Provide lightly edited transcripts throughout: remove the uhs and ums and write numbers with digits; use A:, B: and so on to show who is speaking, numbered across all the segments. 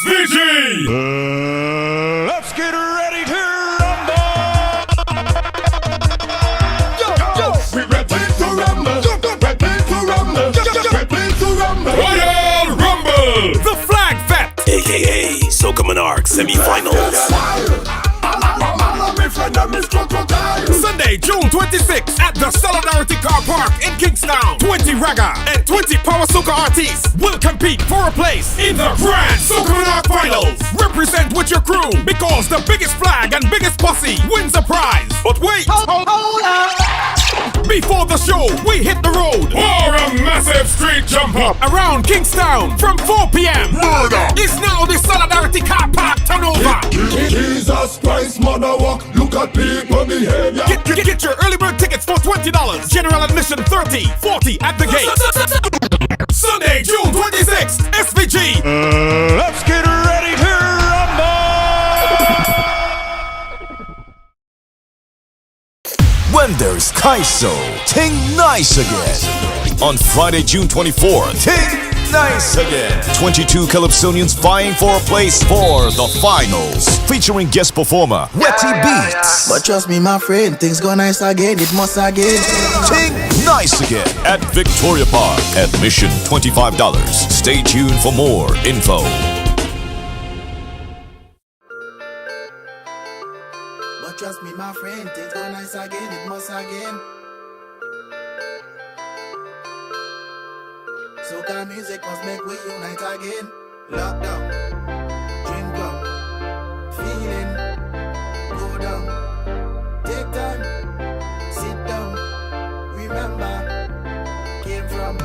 A: SVG!
B: Let's get ready to rumble!
A: We ready to rumble! Ready to rumble! Ready to rumble! Royal Rumble!
C: The Flag Fest,
D: aka Soca Monarch semi-finals.
C: Sunday, June 26th at the Solidarity Car Park in Kingstown. 20 Raga and 20 Power Soca artists will compete for a place in the Grand Soca Monarch Finals. Represent with your crew because the biggest flag and biggest posse wins a prize. But wait, hold up. Before the show, we hit the road
A: For a massive street jump up!
C: around Kingstown from 4 p.m.
A: Murder!
C: It's now the Solidarity Car Park turnover.
A: Jesus Christ, mother walk, look at people behavior.
C: Get your early bird tickets for $20. General admission $30, $40 at the gate. Sunday, June 26th, SVG.
B: Let's get ready to rumble!
D: When there's Kaiso, ting nice again. On Friday, June 24th, ting nice again. 22 Calypsonians vying for a place for the finals. Featuring guest performer, Wetty Beats.
E: But trust me, my friend, things go nice again, it must again.
D: Ting nice again at Victoria Park. Admission $25. Stay tuned for more info.
E: But trust me, my friend, things go nice again, it must again. Soca music must make we unite again. Lockdown, drink down, feeling, go down, take time, sit down, remember, came from,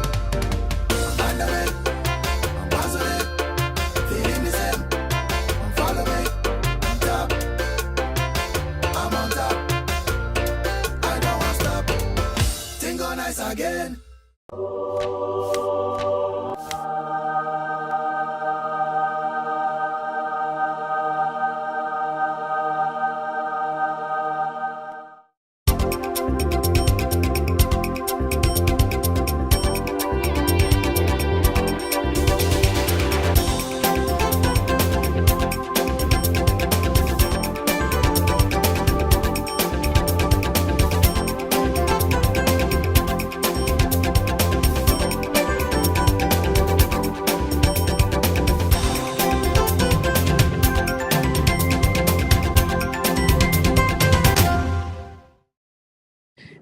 E: I'm on the way, I'm positive, feeling the same, I'm following, I'm top, I'm on top, I don't want to stop, things go nice again.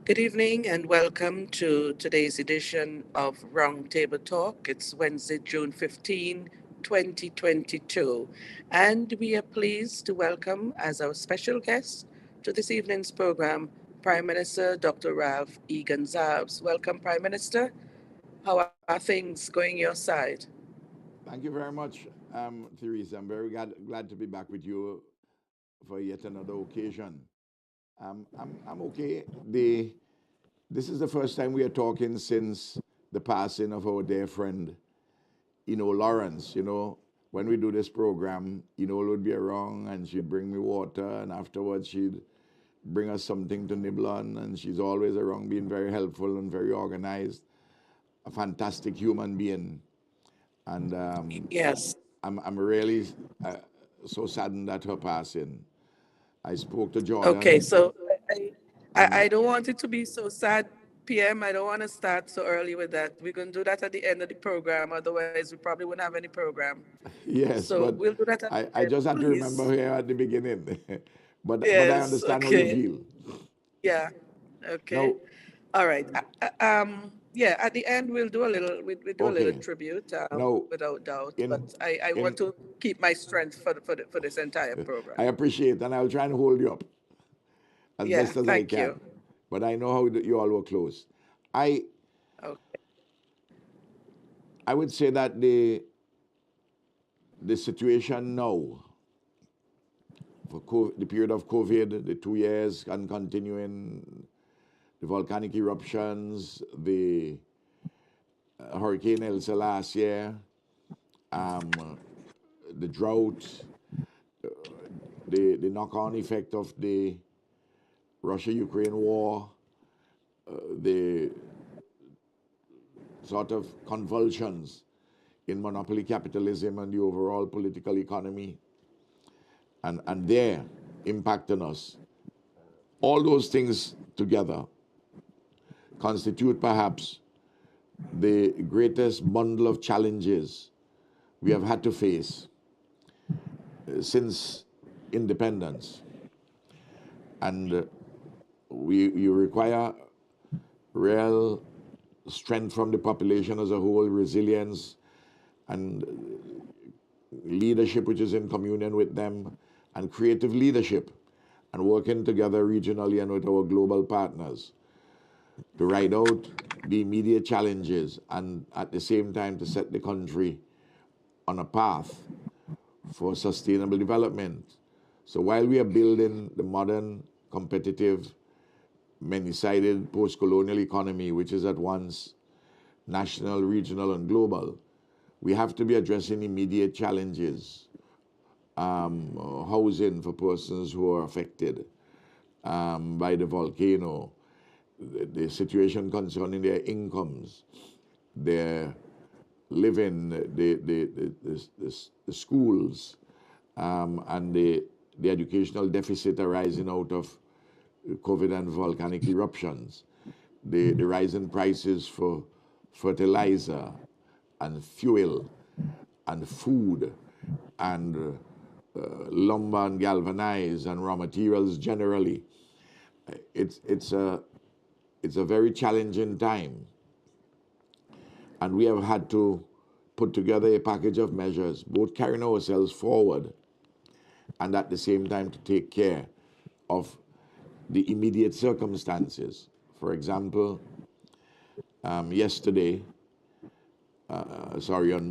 F: Good evening and welcome to today's edition of Roundtable Talk. It's Wednesday, June 15, 2022. And we are pleased to welcome as our special guest to this evening's program, Prime Minister Dr. Ralph E. Gonsalves. Welcome, Prime Minister. How are things going your side?
G: Thank you very much, Theresa. I'm very glad to be back with you for yet another occasion. I'm okay. This is the first time we are talking since the passing of our dear friend, Lawrence. When we do this program, would be around and she'd bring me water, and afterwards she'd bring us something to nibble on, and she's always around being very helpful and very organized. A fantastic human being. And
F: Yes.
G: I'm really so saddened at her passing. I spoke to Jordan.
F: Okay, so I don't want it to be so sad, PM. I don't want to start so early with that. We're going to do that at the end of the program. Otherwise, we probably wouldn't have any program.
G: Yes,
F: So
G: but
F: we'll do that at the
G: I
F: end,
G: just had to
F: please.
G: remember here at the beginning. but I
F: Yes,
G: understand how
F: okay.
G: you feel.
F: Yeah. Okay.
G: Now,
F: All right. Yeah. At the end, we'll do a little. We do a little
G: Okay.
F: tribute,
G: Now,
F: without doubt.
G: in-
F: But I want to keep my strength for this entire program.
G: I appreciate, and I'll try and hold you up as
F: Yeah,
G: best as I
F: thank
G: can.
F: you.
G: But I know how you all were close. I
F: Okay.
G: would say that the situation now, for the period of COVID, the 2 years and continuing, the volcanic eruptions, the Hurricane Elsa last year, the drought, the knock-on effect of the Russia-Ukraine war, the sort of convulsions in monopoly capitalism and the overall political economy and their impact on us. All those things together constitute perhaps the greatest bundle of challenges we have had to face since independence. And you require real strength from the population as a whole, resilience, and leadership which is in communion with them, and creative leadership, and working together regionally and with our global partners to ride out the immediate challenges and at the same time to set the country on a path for sustainable development. So while we are building the modern, competitive, many-sided post-colonial economy, which is at once national, regional, and global, we have to be addressing immediate challenges. Housing for persons who are affected by the volcano, the situation concerning their incomes, their living, the schools, and the educational deficit arising out of COVID and volcanic eruptions, the rising prices for fertilizer and fuel and food and lumber and galvanized and raw materials generally. It's a very challenging time, and we have had to put together a package of measures, both carrying ourselves forward and at the same time to take care of the immediate circumstances. For example, on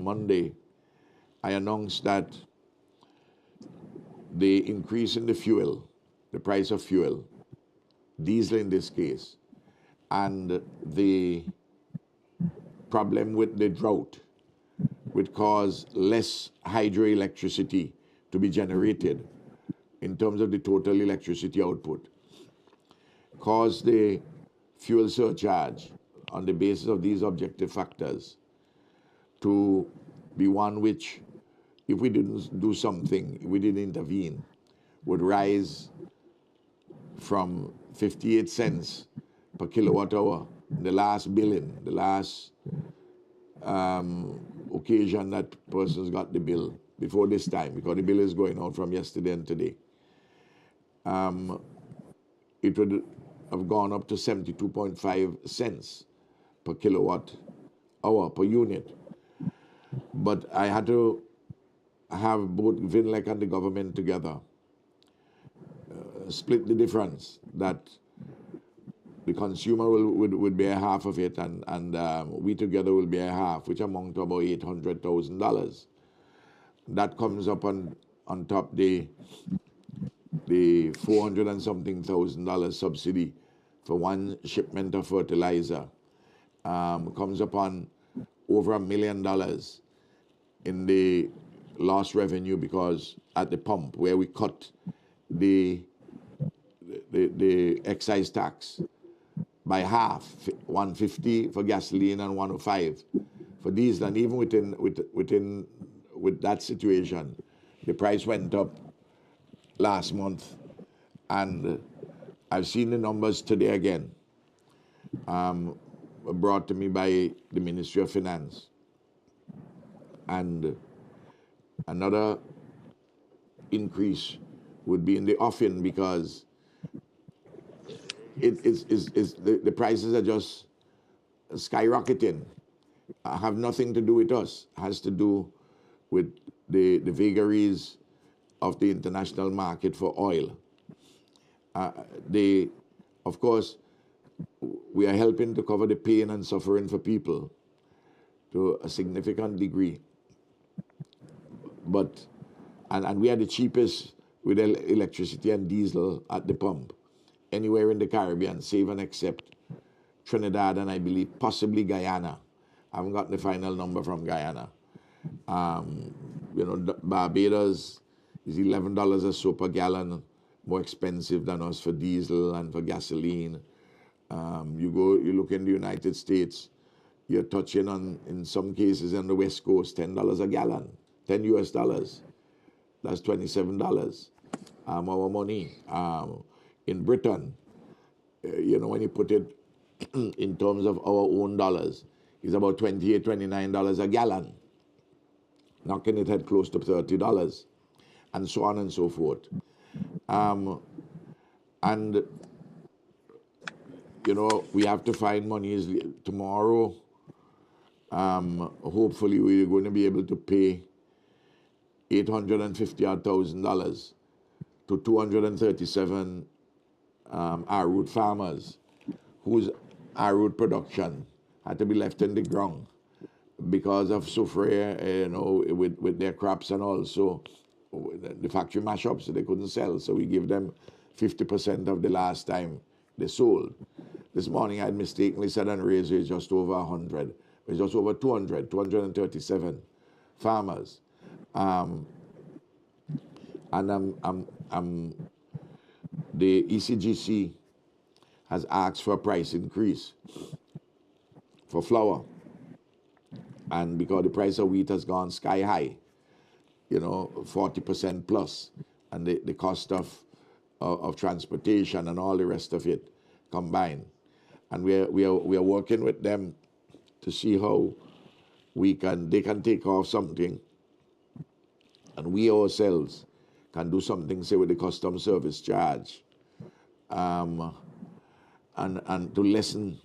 G: Monday, I announced that the increase in the price of fuel, diesel in this case, and the problem with the drought would cause less hydroelectricity to be generated in terms of the total electricity output, cause the fuel surcharge on the basis of these objective factors to be one which, if we didn't do something, if we didn't intervene, would rise from 58 cents per kilowatt hour in the last billing, the last occasion that persons got the bill before this time, because the bill is going out from yesterday and today. It would have gone up to 72.5 cents per kilowatt hour per unit. But I had to have both VINLEC and the government together split the difference, that the consumer would bear half of it, and we together will bear half, which amount to about $800,000. That comes up on top the $400 and something thousand subsidy for one shipment of fertilizer. Comes upon over $1 million in the lost revenue, because at the pump where we cut the excise tax by half, 150 for gasoline and 105 for diesel, and even with that situation, the price went up last month, and I've seen the numbers today again, brought to me by the Ministry of Finance, and another increase would be in the offing, because the prices are just skyrocketing. Have nothing to do with us. Has to do with the vagaries of the international market for oil. Of course, we are helping to cover the pain and suffering for people to a significant degree. But, and we are the cheapest with electricity and diesel at the pump anywhere in the Caribbean, save and except Trinidad and I believe possibly Guyana. I haven't gotten the final number from Guyana. Barbados is $11 or so per gallon more expensive than us for diesel and for gasoline. You look in the United States, you're touching on, in some cases on the West Coast, $10 a gallon, 10 US dollars. That's $27. Our money. In Britain, when you put it in terms of our own dollars, it's about $28, $29 a gallon, knocking it at close to $30, and so on and so forth. And we have to find money tomorrow. Hopefully, we're going to be able to pay $850,000 to 237 arrowroot farmers whose arrowroot production had to be left in the ground because of soufre, with their crops, and also the factory mashups, so they couldn't sell. So we give them 50% of the last time they sold. This morning I had mistakenly said on radio it's just over 100. It's just over 237 farmers. The ECGC has asked for a price increase for flour. And because the price of wheat has gone sky high, 40% plus, and the cost of transportation and all the rest of it combined. And we are working with them to see how they can take off something, and we ourselves can do something, say, with the custom service charge, and to lessen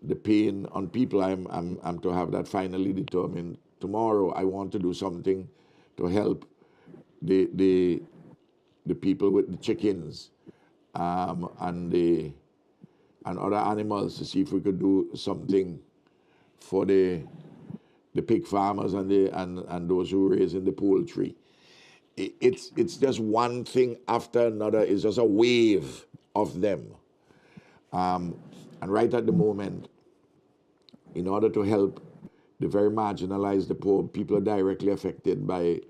G: the pain on people. I'm to have that finally determined tomorrow. I want to do something to help the people with the chickens and other animals, to see if we could do something for the pig farmers and those who raise in the poultry. It's just one thing after another. It's just a wave of them. And right at the moment, in order to help the very marginalized, the poor, people are directly affected by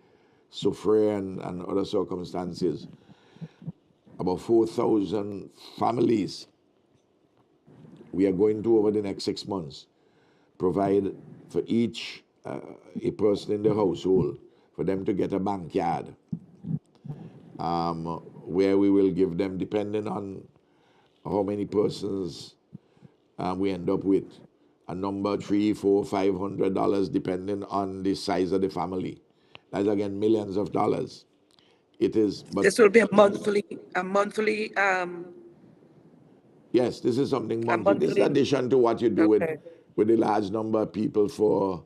G: soufre and other circumstances. About 4,000 families we are going to, over the next 6 months, provide for each a person in the household, for them to get a backyard, where we will give them, depending on how many persons we end up with, a number, $300, $400, $500, depending on the size of the family. That's again millions of dollars. It is, but
F: this will be a monthly.
G: Yes, this is something monthly. This is addition to what you do with the large number of people for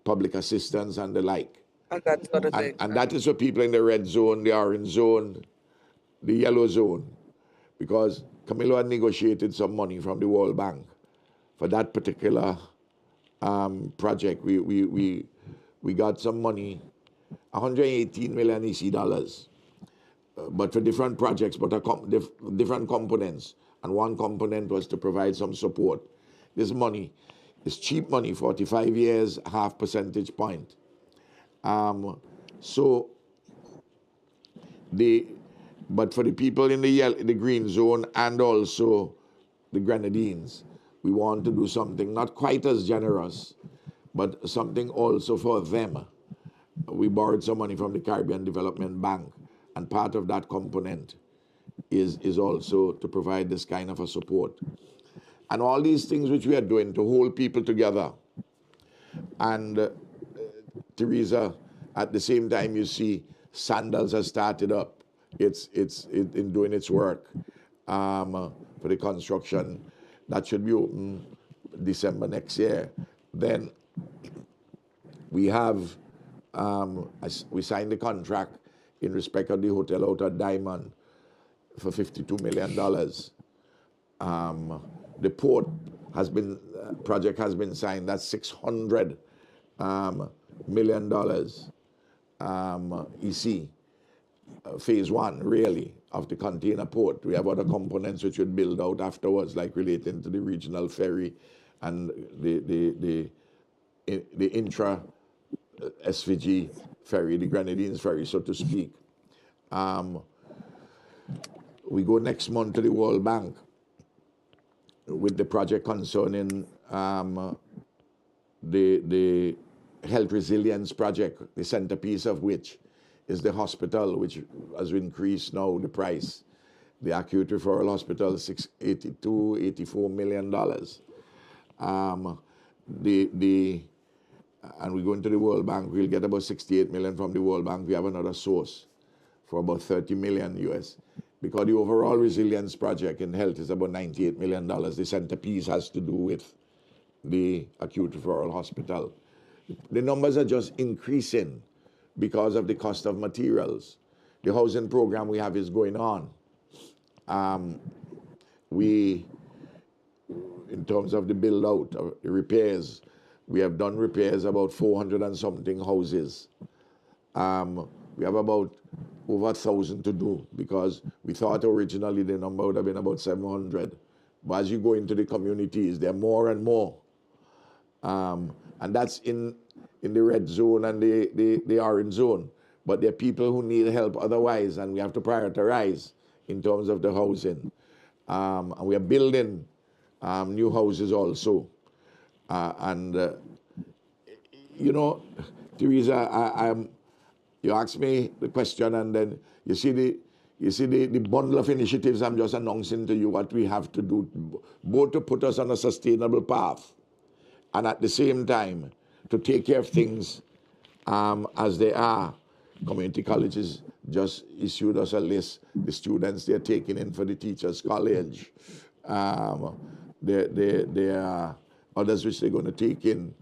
G: public assistance and the like.
F: And that sort of thing.
G: And that is for people in the red zone, the orange zone, the yellow zone, because Camilo had negotiated some money from the World Bank for that particular project. We got some money, 118 million EC dollars, but for different projects, but different components. And one component was to provide some support. This money is cheap money, 45 years, half percentage point. But for the people in the green zone and also the Grenadines, we want to do something not quite as generous, but something also for them. We borrowed some money from the Caribbean Development Bank, and part of that component is also to provide this kind of a support. And all these things which we are doing to hold people together. And Teresa, at the same time, you see Sandals has started up. It's in doing its work for the construction. That should be open December next year. Then we have, we signed the contract in respect of the hotel out at Diamond for $52 million. The port project has been signed. That's $600 million EC. Phase one, really, of the container port. We have other components which would build out afterwards, like relating to the regional ferry and the intra SVG ferry, the Grenadines ferry, so to speak. We go next month to the World Bank with the project concerning um, the health resilience project, the centerpiece of which is the hospital, which has increased now the price. The acute referral hospital, $84 million. And we go into the World Bank, we'll get about 68 million from the World Bank. We have another source for about 30 million US. Because the overall resilience project in health is about $98 million. The centerpiece has to do with the acute referral hospital. The numbers are just increasing because of the cost of materials. The housing program we have is going on. In terms of the build out, the repairs, we have done repairs about 400 and something houses. We have about over 1,000 to do because we thought originally the number would have been about 700. But as you go into the communities, there are more and more. And that's in the red zone and the orange zone. But there are people who need help otherwise, and we have to prioritize in terms of the housing. And we are building new houses also. You know, Teresa, you asked me the question, and then you see the bundle of initiatives I'm just announcing to you what we have to do, both to put us on a sustainable path, and at the same time to take care of things as they are. Community colleges just issued us a list, the students they're taking in for the Teachers College. There are others which they're going to take in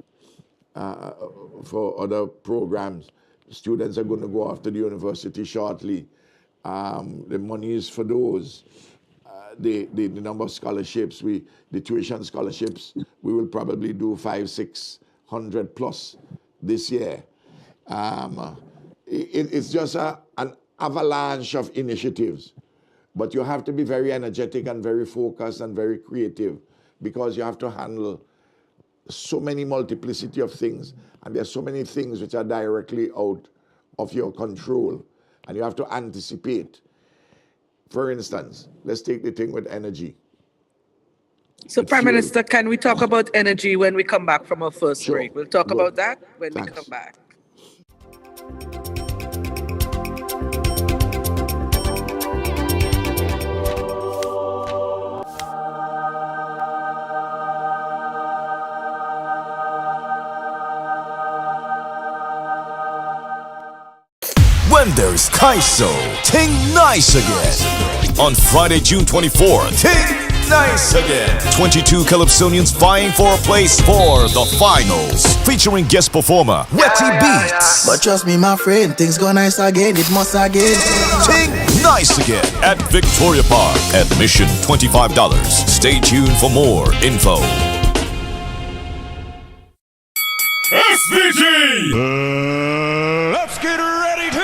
G: for other programs. Students are going to go after the university shortly. The money is for those. The number of scholarships, the tuition scholarships, we will probably do 500-600 plus this year. It's just an avalanche of initiatives. But you have to be very energetic and very focused and very creative because you have to handle so many multiplicity of things, and there's so many things which are directly out of your control, and you have to anticipate. For instance, let's take the thing with energy.
F: So, Prime Minister, can we talk about energy when we come back from our first break? We'll talk about that when we come back.
D: When there's Kaiso, ting nice again. On Friday, June 24th, ting nice again. 22 Calypsonians vying for a place for the finals. Featuring guest performer, Wetty Beats.
E: But trust me, my friend, things go nice again. It must again.
D: Ting nice again at Victoria Park. Admission $25. Stay tuned for more info.
A: SVG!
B: Let's get ready to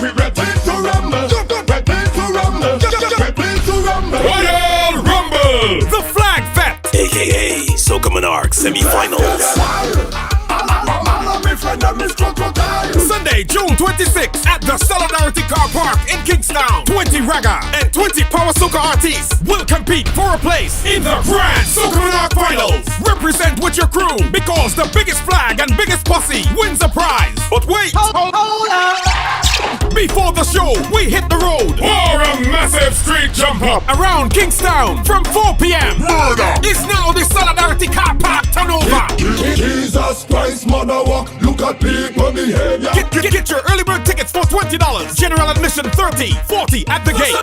A: We ready to rumble! Ready to rumble! Ready to rumble! Royal Rumble!
C: The Flag Fest,
H: aka Soca Monarch semi-finals.
C: Sunday, June 26th at the Solidarity Car Park in Kingstown. 20 Raga and 20 Power Soca artists will compete for a place in the Grand Soca Monarch Finals. Represent with your crew because the biggest flag and biggest posse wins a prize. But wait! Hold up! Before the show, we hit the road
A: For a massive street jump up!
C: around Kingstown from 4 p.m.
A: Murder!
C: It's now the Solidarity Car Park turnover.
A: Jesus Christ, mother walk, look at people behavior.
C: Get your early bird tickets for $20. General admission $30, $40 at the gate.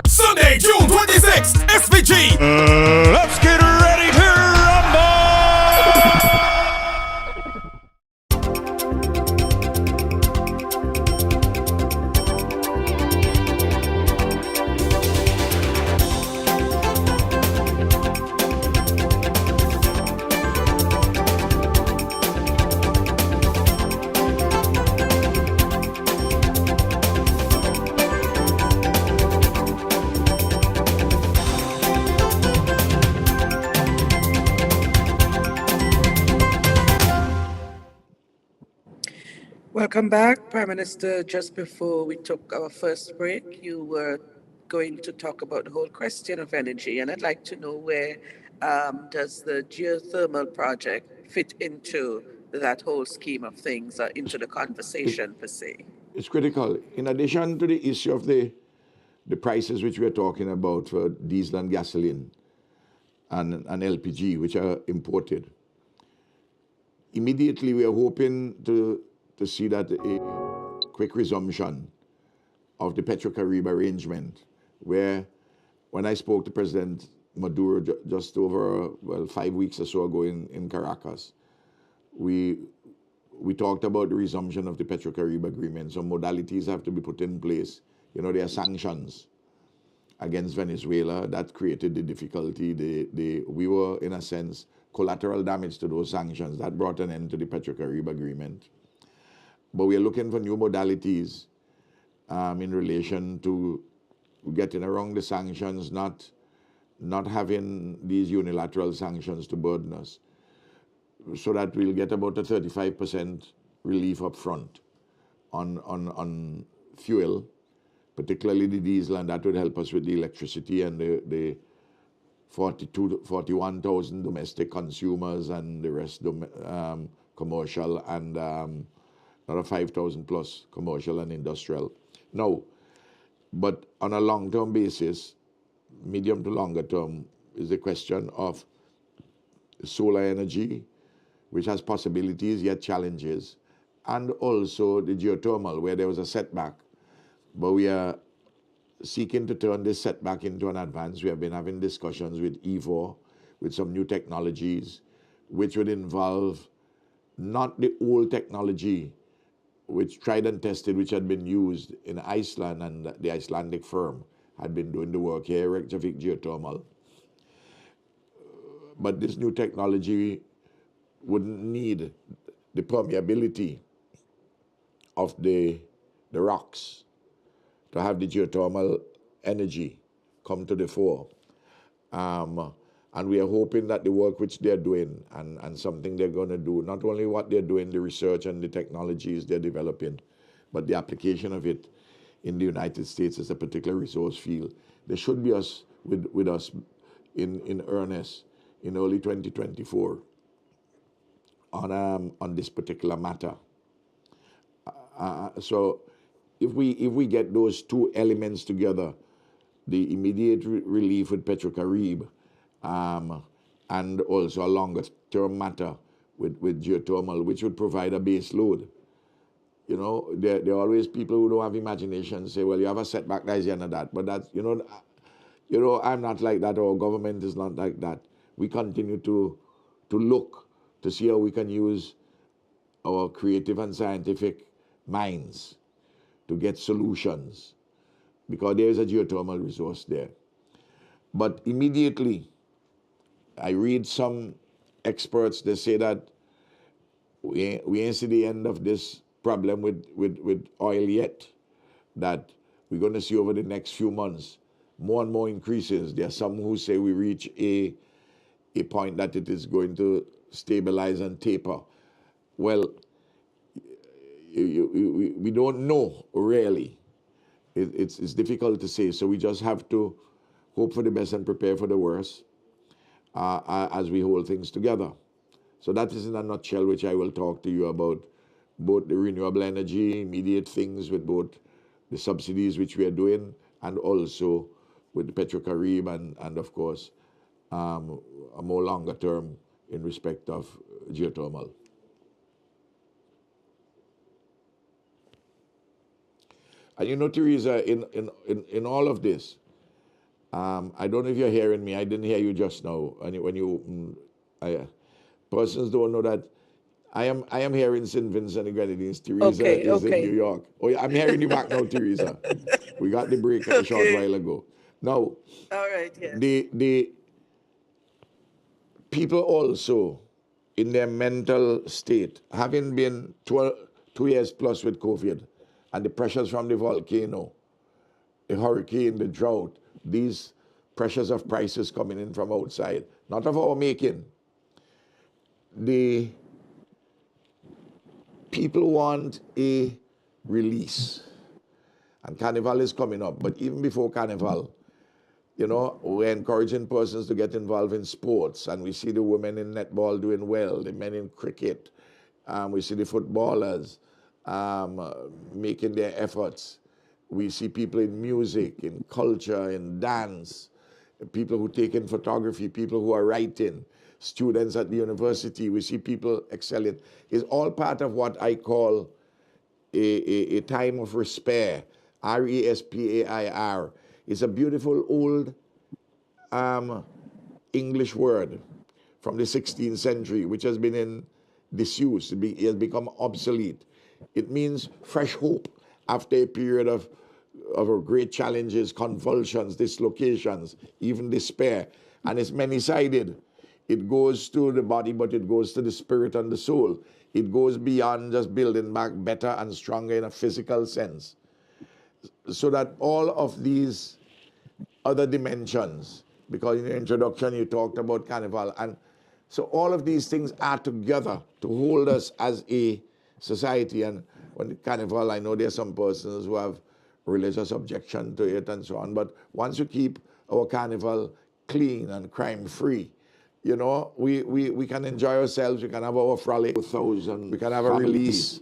C: Sunday, June 26th, SVG.
B: let's get ready to rumble.
F: Welcome back, Prime Minister. Just before we took our first break, you were going to talk about the whole question of energy, and I'd like to know where does the geothermal project fit into that whole scheme of things, into the conversation per se.
G: It's critical. In addition to the issue of the prices which we're talking about for diesel and gasoline and LPG, which are imported, immediately we are hoping to see that a quick resumption of the Petrocaribe arrangement, where when I spoke to President Maduro just over 5 weeks or so ago in Caracas, we talked about the resumption of the Petrocaribe agreement. Some modalities have to be put in place. You know, there are sanctions against Venezuela that created the difficulty. We were, in a sense, collateral damage to those sanctions. That brought an end to the Petrocaribe agreement. But we are looking for new modalities in relation to getting around the sanctions, not having these unilateral sanctions to burden us, so that we'll get about a 35% relief up front on fuel, particularly the diesel, and that would help us with the electricity and the 41,000 domestic consumers and the rest commercial, and another 5,000 plus commercial and industrial. Now, but on a long-term basis, medium to longer term, is the question of solar energy, which has possibilities yet challenges, and also the geothermal, where there was a setback. But we are seeking to turn this setback into an advance. We have been having discussions with EVO, with some new technologies, which would involve not the old technology, which tried and tested, which had been used in Iceland, and the Icelandic firm had been doing the work here, Reykjavik Geothermal. But this new technology wouldn't need the permeability of the rocks to have the geothermal energy come to the fore. And we are hoping that the work which they're doing and something they're going to do, not only what they're doing, the research and the technologies they're developing, but the application of it in the United States as a particular resource field. There should be us with us in earnest in early 2024 on this particular matter. So if we get those two elements together, the immediate relief with Petrocaribe, and also a longer term matter with geothermal, which would provide a base load. You know, there are always people who don't have imagination say, well, you have a setback, that's the end of that. But that's, you know, I'm not like that, or government is not like that. We continue to look to see how we can use our creative and scientific minds to get solutions, because there is a geothermal resource there. But immediately, I read some experts, they say that we ain't see the end of this problem with oil yet, that we're going to see over the next few months more and more increases. There are some who say we reach a point that it is going to stabilize and taper. Well, we don't know really. It's difficult to say, so we just have to hope for the best and prepare for the worst as we hold things together. So that is in a nutshell, which I will talk to you about, both the renewable energy, immediate things with both the subsidies which we are doing, and also with the Petrocaribe, and of course, a more longer term in respect of geothermal. And you know, Teresa, in all of this, I don't know if you're hearing me. I didn't hear you just now. Persons don't know that I am here in St. Vincent and Grenadines. Teresa is in New York. Oh, yeah, I'm hearing you back now, Teresa. We got the break a short while ago. Now,
F: all right, yes.
G: The people also in their mental state, having been 2 years plus with COVID, and the pressures from the volcano, the hurricane, the drought, these pressures of prices coming in from outside, not of our making. The people want a release. And Carnival is coming up. But even before Carnival, you know, we're encouraging persons to get involved in sports. And we see the women in netball doing well, the men in cricket. We see the footballers making their efforts. We see people in music, in culture, in dance, people who take in photography, people who are writing, students at the university. We see people excelling. It's all part of what I call a time of respair, R-E-S-P-A-I-R. It's a beautiful old English word from the 16th century, which has been in disuse. It has become obsolete. It means fresh hope after a period of great challenges, convulsions, dislocations, even despair. And it's many-sided. It goes to the body, but it goes to the spirit and the soul. It goes beyond just building back better and stronger in a physical sense. So that all of these other dimensions, because in your introduction you talked about Carnival, and so all of these things are together to hold us as a society. And when Carnival, I know there are some persons who have religious objection to it and so on, but once you keep our Carnival clean and crime-free, you know, we can enjoy ourselves, we can have our frolic with thousand, we can have a release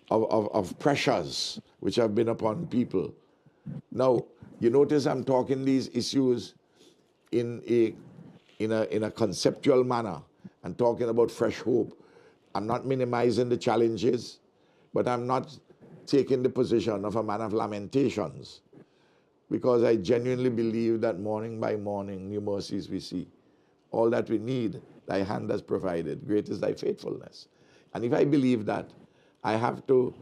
G: of pressures which have been upon people. Now, you notice I'm talking these issues in a conceptual manner and talking about fresh hope. I'm not minimizing the challenges, but I'm not taking the position of a man of lamentations, because I genuinely believe that morning by morning, new mercies we see. All that we need, thy hand has provided. Great is thy faithfulness. And if I believe that, I have to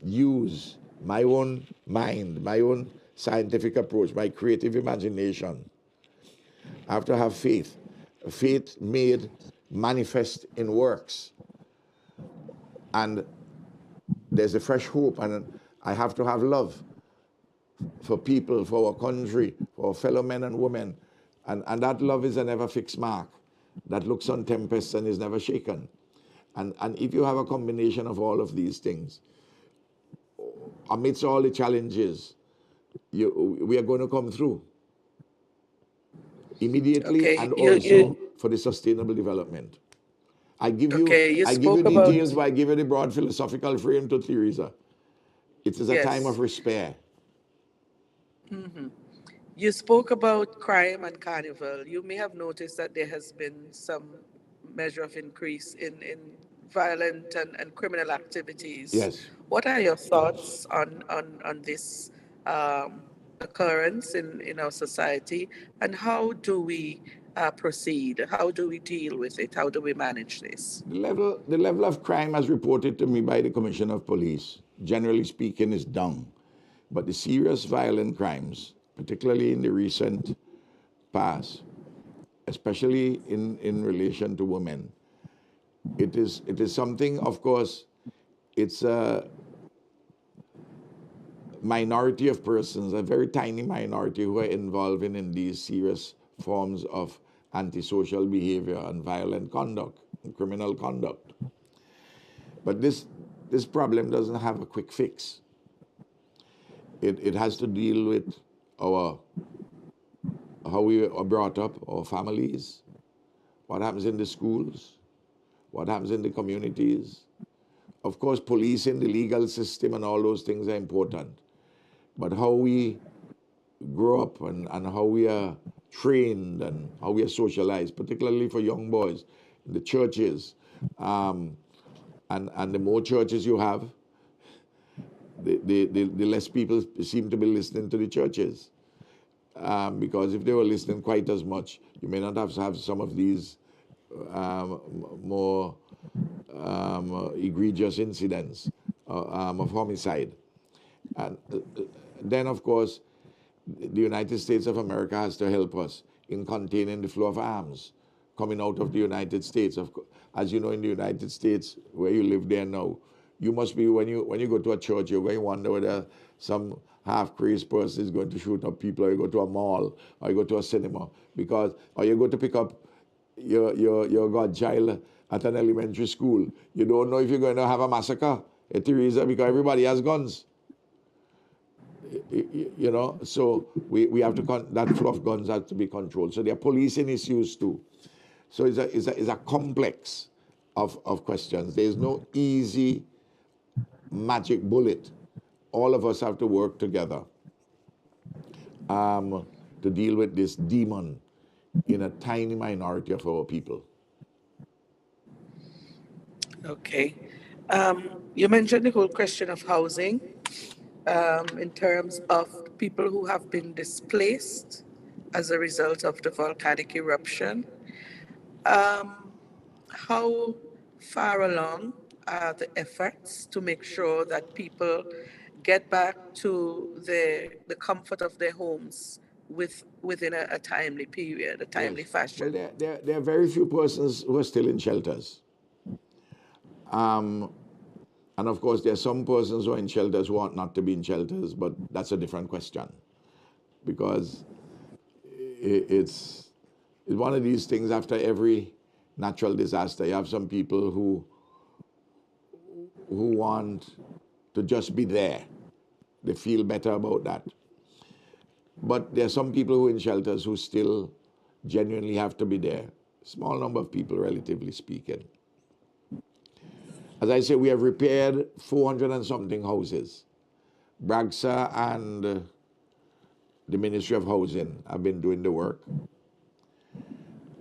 G: use my own mind, my own scientific approach, my creative imagination. I have to have faith. Faith made manifest in works. And there's a fresh hope, and I have to have love for people, for our country, for our fellow men and women. And that love is a never fixed mark that looks on tempests and is never shaken. And if you have a combination of all of these things, amidst all the challenges, we are going to come through immediately, and also for the sustainable development. I give you details, but I give you the broad philosophical frame to Teresa. It is a time of despair.
F: Mm-hmm. You spoke about crime and Carnival. You may have noticed that there has been some measure of increase in violent and criminal activities.
G: Yes.
F: What are your thoughts on this occurrence in our society, and how do we proceed? How do we deal with it? How do we manage this?
G: The level of crime as reported to me by the Commissioner of Police, generally speaking, is down. But the serious violent crimes, particularly in the recent past, especially in relation to women, it is something, of course, it's a minority of persons, a very tiny minority, who are involved in these serious forms of antisocial behavior and violent conduct and criminal conduct. But this problem doesn't have a quick fix. It has to deal with how we are brought up, our families, what happens in the schools, what happens in the communities. Of course, policing, the legal system, and all those things are important. But how we grow up and how we are trained and how we are socialized, particularly for young boys, in the churches, and the more churches you have, the less people seem to be listening to the churches. Because if they were listening quite as much, you may not have to have some of these more egregious incidents of homicide. And then, of course, the United States of America has to help us in containing the flow of arms coming out of the United States. As you know, in the United States, where you live there now, you must be, when you go to a church, you're going to wonder whether some half-crazed person is going to shoot up people, or you go to a mall, or you go to a cinema, or you go to pick up your godchild at an elementary school. You don't know if you're going to have a massacre, Teresa, because everybody has guns. You know, so we have to, that flow of guns has to be controlled. So there are policing issues too. So it's a complex of questions. There's no easy magic bullet. All of us have to work together to deal with this demon in a tiny minority of our people.
F: Okay. You mentioned the whole question of housing in terms of people who have been displaced as a result of the volcanic eruption. How far along are the efforts to make sure that people get back to the comfort of their homes within a timely period, a timely
G: Yes.
F: fashion?
G: Well, there are very few persons who are still in shelters. And of course, there are some persons who are in shelters who ought not to be in shelters, but that's a different question. Because it's one of these things after every natural disaster. You have some people who want to just be there. They feel better about that. But there are some people who are in shelters who still genuinely have to be there. Small number of people, relatively speaking. As I say, we have repaired 400 and something houses. Bragsa and the Ministry of Housing have been doing the work.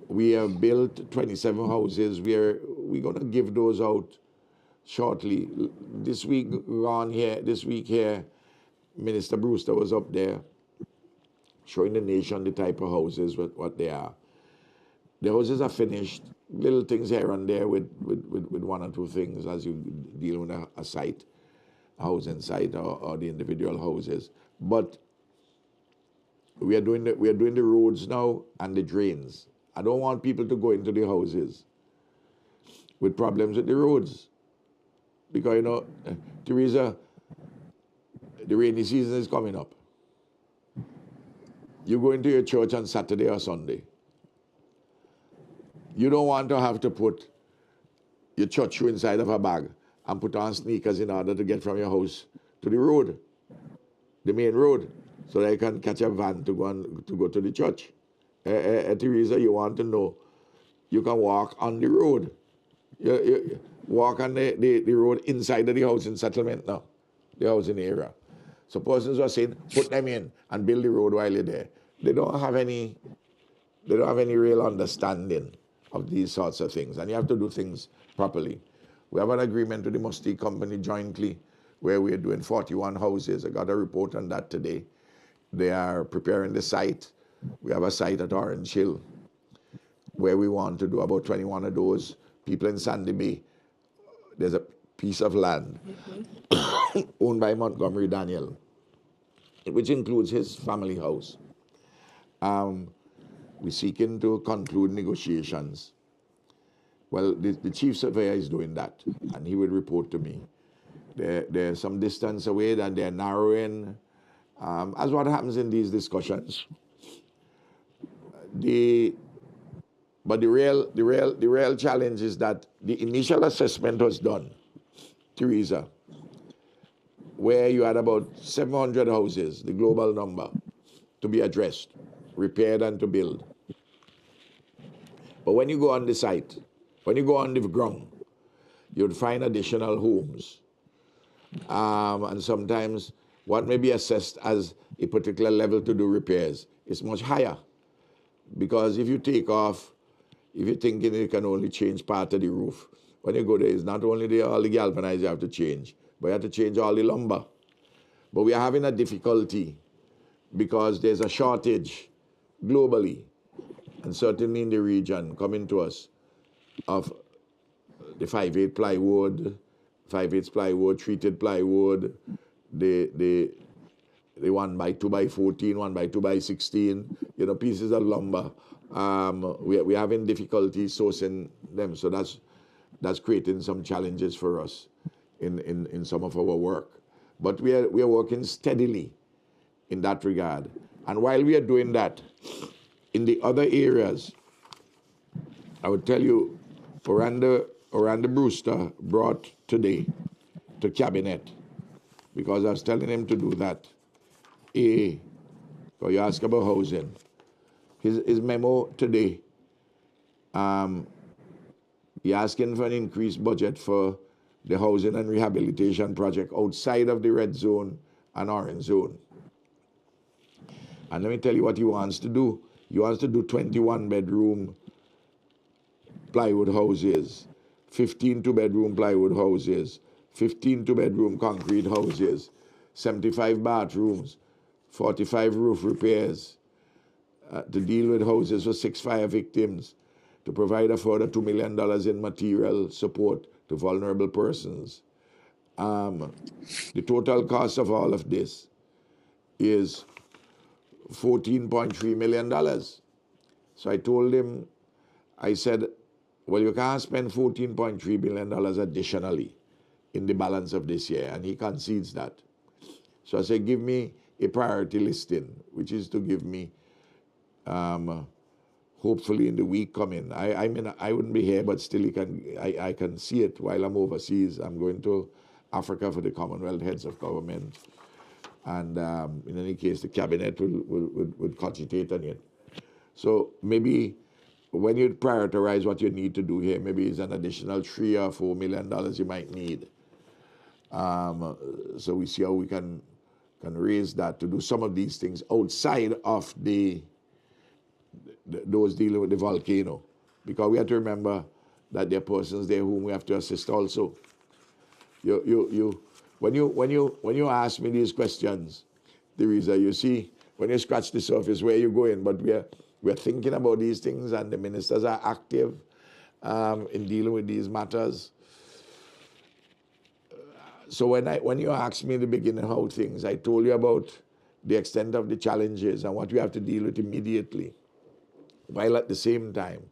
G: We have built 27 houses. We're going to give those out shortly. This week here, Minister Brewster was up there showing the nation the type of houses, what they are. The houses are finished. Little things here and there with one or two things as you deal with a site, a housing site or the individual houses. But we are doing the roads now and the drains. I don't want people to go into the houses with problems with the roads. Because, Teresa, the rainy season is coming up. You go into your church on Saturday or Sunday. You don't want to have to put your church shoe inside of a bag and put on sneakers in order to get from your house to the road, the main road, so that you can catch a van to go to the church. Teresa, you want to know, you can walk on the road. You walk on the road inside of the housing settlement now, the housing area. So persons are saying, put them in and build the road while you're there. They don't have any real understanding of these sorts of things, and you have to do things properly. We have an agreement with the Musty Company jointly where we're doing 41 houses. I got a report on that today. They are preparing the site. We have a site at Orange Hill where we want to do about 21 of those. People in Sandy Bay, there's a piece of land owned by Montgomery Daniel, which includes his family house. We're seeking to conclude negotiations. Well, the chief surveyor is doing that, and he will report to me. They're some distance away, and they're narrowing. As what happens in these discussions. But the real challenge is that the initial assessment was done, Teresa, where you had about 700 houses, the global number, to be addressed, repaired and to build. But when you go on the site, when you go on the ground, you'd find additional homes. And sometimes what may be assessed as a particular level to do repairs is much higher. Because if you take off, if you're thinking you can only change part of the roof, when you go there, it's not only all the galvanized you have to change, but you have to change all the lumber. But we are having a difficulty because there's a shortage globally, and certainly in the region coming to us, of the 5/8 plywood, 5/8 plywood, treated plywood, the 1x2x14, 1x2x16, pieces of lumber. We're having difficulty sourcing them, so that's creating some challenges for us in some of our work. But we are working steadily in that regard. And while we are doing that, in the other areas, I would tell you, Orlando Brewster brought today to Cabinet, because I was telling him to do that, because you ask about housing. His memo today, he asking for an increased budget for the housing and rehabilitation project outside of the red zone and orange zone. And let me tell you what he wants to do. He wants to do 21 bedroom plywood houses, 15 two-bedroom plywood houses, 15 two-bedroom concrete houses, 75 bathrooms, 45 roof repairs, to deal with houses for 6 fire victims, to provide a further $2 million in material support to vulnerable persons. The total cost of all of this is $14.3 million. So I told him, I said, well, you can't spend $14.3 million additionally in the balance of this year, and he concedes that. So I said, give me a priority listing, which is to give me, hopefully in the week coming. I mean, I wouldn't be here, but still I can see it while I'm overseas. I'm going to Africa for the Commonwealth Heads of Government. And in any case, the cabinet would cogitate on it. So maybe when you prioritize what you need to do here, maybe it's an additional $3 or $4 million you might need. So we see how we can raise that to do some of these things outside of those dealing with the volcano, because we have to remember that there are persons there whom we have to assist also. When you ask me these questions, Teresa, you see, when you scratch the surface, where you going, but we're thinking about these things, and the ministers are active in dealing with these matters. So when you asked me in the beginning how things, I told you about the extent of the challenges and what we have to deal with immediately, while at the same time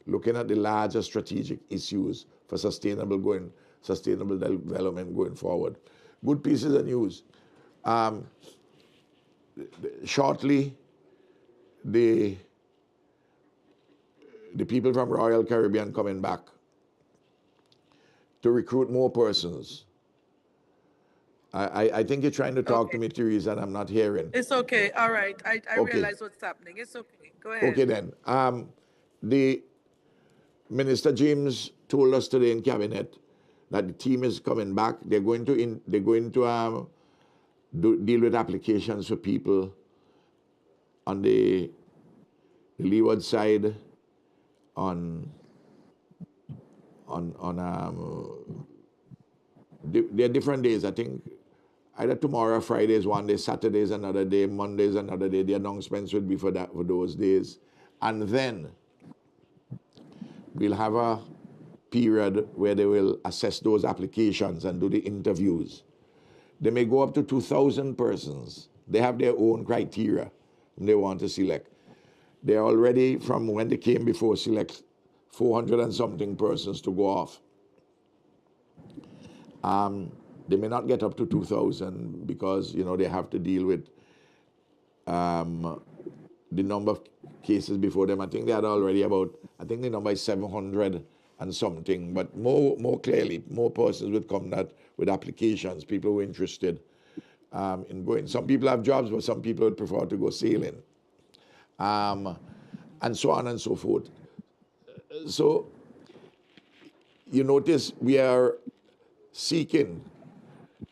G: looking at the larger strategic issues for sustainable development going forward. Good pieces of news. Shortly, the people from Royal Caribbean coming back to recruit more persons. I think you're trying to talk to me, Teresa, and I'm not hearing.
F: It's okay. All right. I
G: Okay.
F: realize what's happening. It's okay. Go ahead.
G: Okay then. The Minister James told us today in cabinet that the team is coming back. They're going to deal with applications for people on the leeward side there are different days. I think either tomorrow, Friday is one day, Saturday is another day, Monday is another day. The announcements will be for those days. And then we'll have a period where they will assess those applications and do the interviews. They may go up to 2,000 persons. They have their own criteria they want to select. They already, from when they came before, select 400 and something persons to go off. They may not get up to 2,000 because, they have to deal with the number of cases before them. I think they had already the number is 700 and something, but more clearly, more persons would come with applications, people who are interested in going. Some people have jobs, but some people would prefer to go sailing, and so on and so forth. So you notice we are seeking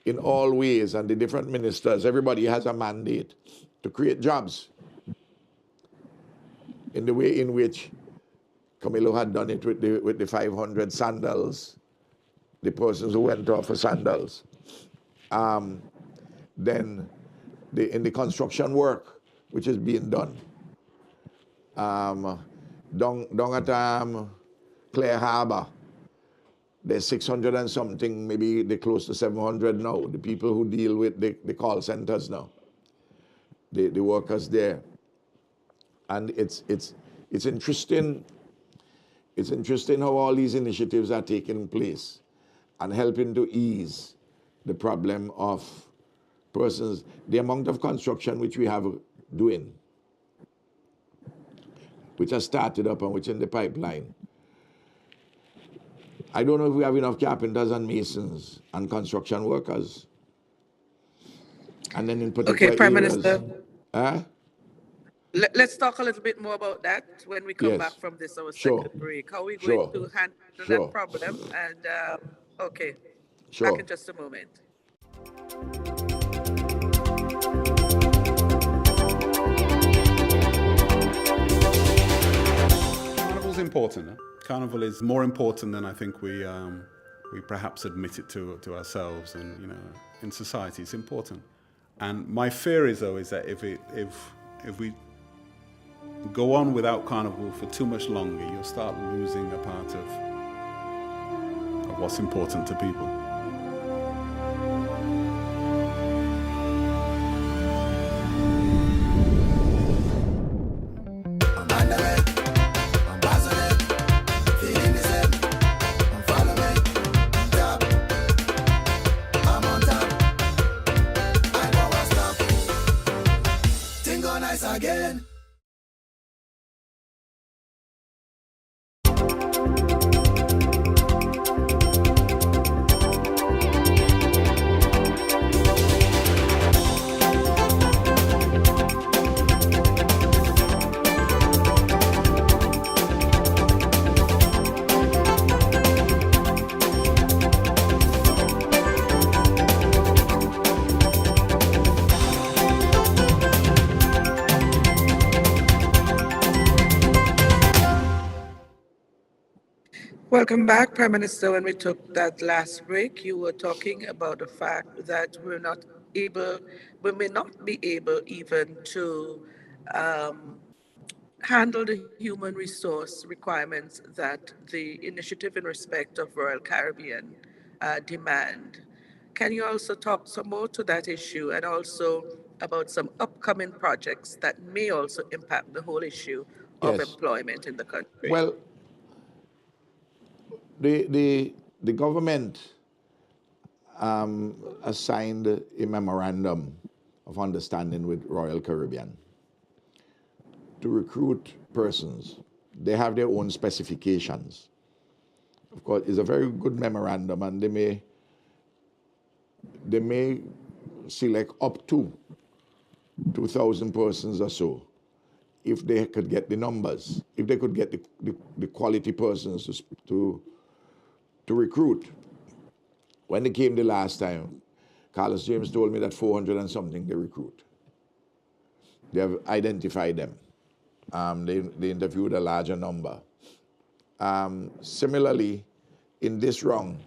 G: in all ways, and the different ministers, everybody has a mandate to create jobs in the way in which Camilo had done it with the 500 sandals, the persons who went off for sandals. Then in the construction work, which is being done. Down at Clare Harbor, there's 600 and something, maybe they're close to 700 now, the people who deal with the call centers now, the workers there. And it's interesting. It's interesting how all these initiatives are taking place and helping to ease the problem of persons, the amount of construction which we have doing, which has started up and which is in the pipeline. I don't know if we have enough carpenters and masons and construction workers. And then in
F: Okay,
G: particular
F: Prime
G: areas,
F: Minister,
G: huh?
F: let's talk a little bit more about that when we come back
G: Yes,
F: from this, our
G: sure,
F: second break. How are we going
G: sure,
F: to handle that
G: sure,
F: problem? And, okay, back
G: sure.
F: in just a moment.
I: Carnival's important. Huh? Carnival is more important than I think we perhaps admit it to ourselves, and in society it's important. And my fear is though is that if we go on without Carnival for too much longer, you'll start losing a part of what's important to people.
E: Again.
F: Welcome back, Prime Minister. When we took that last break, you were talking about the fact that we may not be able even to handle the human resource requirements that the initiative in respect of Royal Caribbean demand. Can you also talk some more to that issue and also about some upcoming projects that may also impact the whole issue of
G: Yes.
F: employment in the country?
G: Well, the government assigned a memorandum of understanding with Royal Caribbean to recruit persons. They have their own specifications. Of course, it's a very good memorandum, and they may select up to 2,000 persons or so if they could get the numbers, if they could get the quality persons to recruit. When they came the last time, Carlos James told me that 400 and something they recruit. They have identified them. They interviewed a larger number. Similarly, in this round,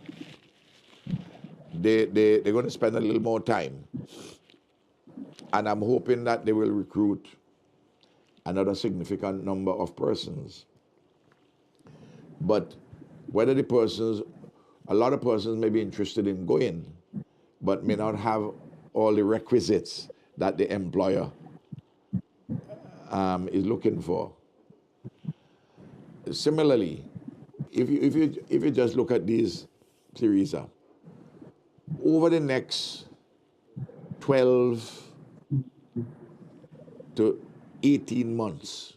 G: they're going to spend a little more time. And I'm hoping that they will recruit another significant number of persons. But whether the persons, a lot of persons may be interested in going, but may not have all the requisites that the employer is looking for. Similarly, if you just look at these, Teresa, over the next 12 to 18 months,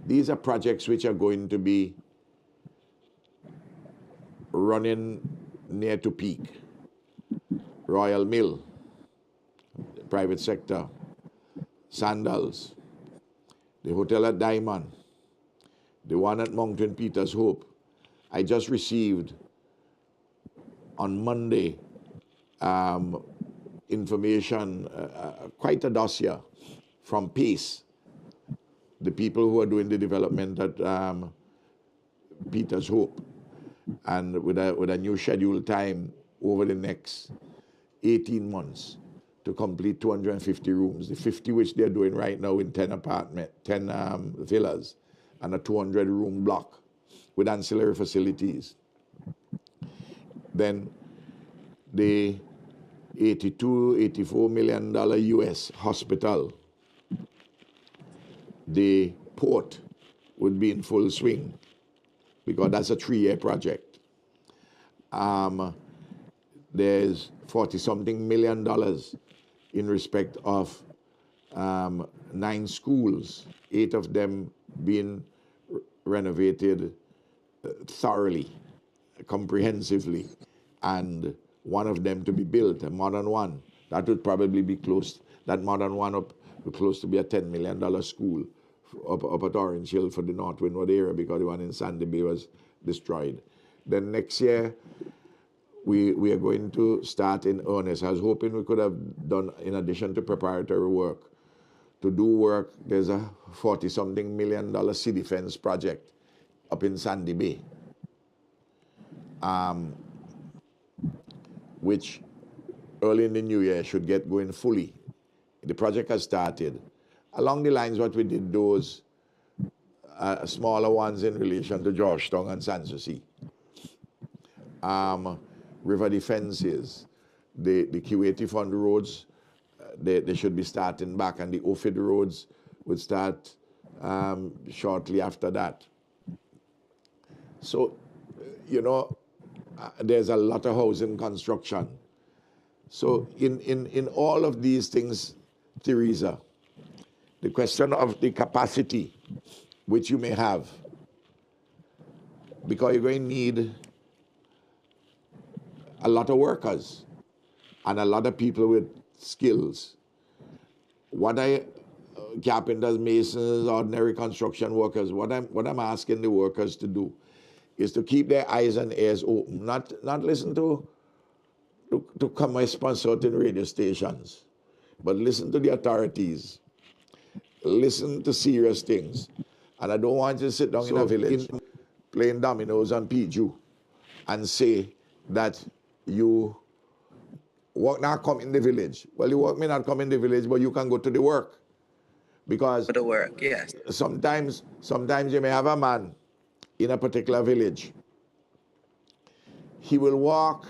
G: these are projects which are going to be running near to peak. Royal Mill, private sector, Sandals, the hotel at Diamond, the one at Mountain Peters Hope. I just received on Monday information, quite a dossier from PACE, the people who are doing the development at Peters Hope, and with a new scheduled time over the next 18 months to complete 250 rooms, the 50 which they're doing right now in 10 villas and a 200 room block with ancillary facilities. Then the $84 million US hospital, the port would be in full swing because that's a 3-year project. There's $40-something million in respect of 9 schools, 8 of them being renovated thoroughly, comprehensively, and one of them to be built, a modern one, That would probably be close. That modern one up close to be a $10 million school up at Orange Hill for the North Windward area because the one in Sandy Bay was destroyed. Then next year, we are going to start in earnest. I was hoping we could have done, in addition to preparatory work, to do work. There's a $40-something million sea defense project up in Sandy Bay, which early in the new year should get going fully. The project has started. Along the lines what we did, those smaller ones in relation to Georgetown and Sanssouci. River defenses, the Kuwaiti Fund roads, they should be starting back, and the OFID roads would start shortly after that. So, there's a lot of housing construction. So in all of these things, Teresa, the question of the capacity which you may have, because you're going to need a lot of workers and a lot of people with skills. Carpenters, masons, ordinary construction workers, what I'm asking the workers to do is to keep their eyes and ears open, not listen to commerce on certain radio stations, but listen to the authorities, listen to serious things. And I don't want you to sit down in a village playing dominoes on Piju and say that you work not come in the village. Well, your work may not come in the village, but you can go to the work. Because
F: For the work, yes.
G: sometimes you may have a man in a particular village. He will walk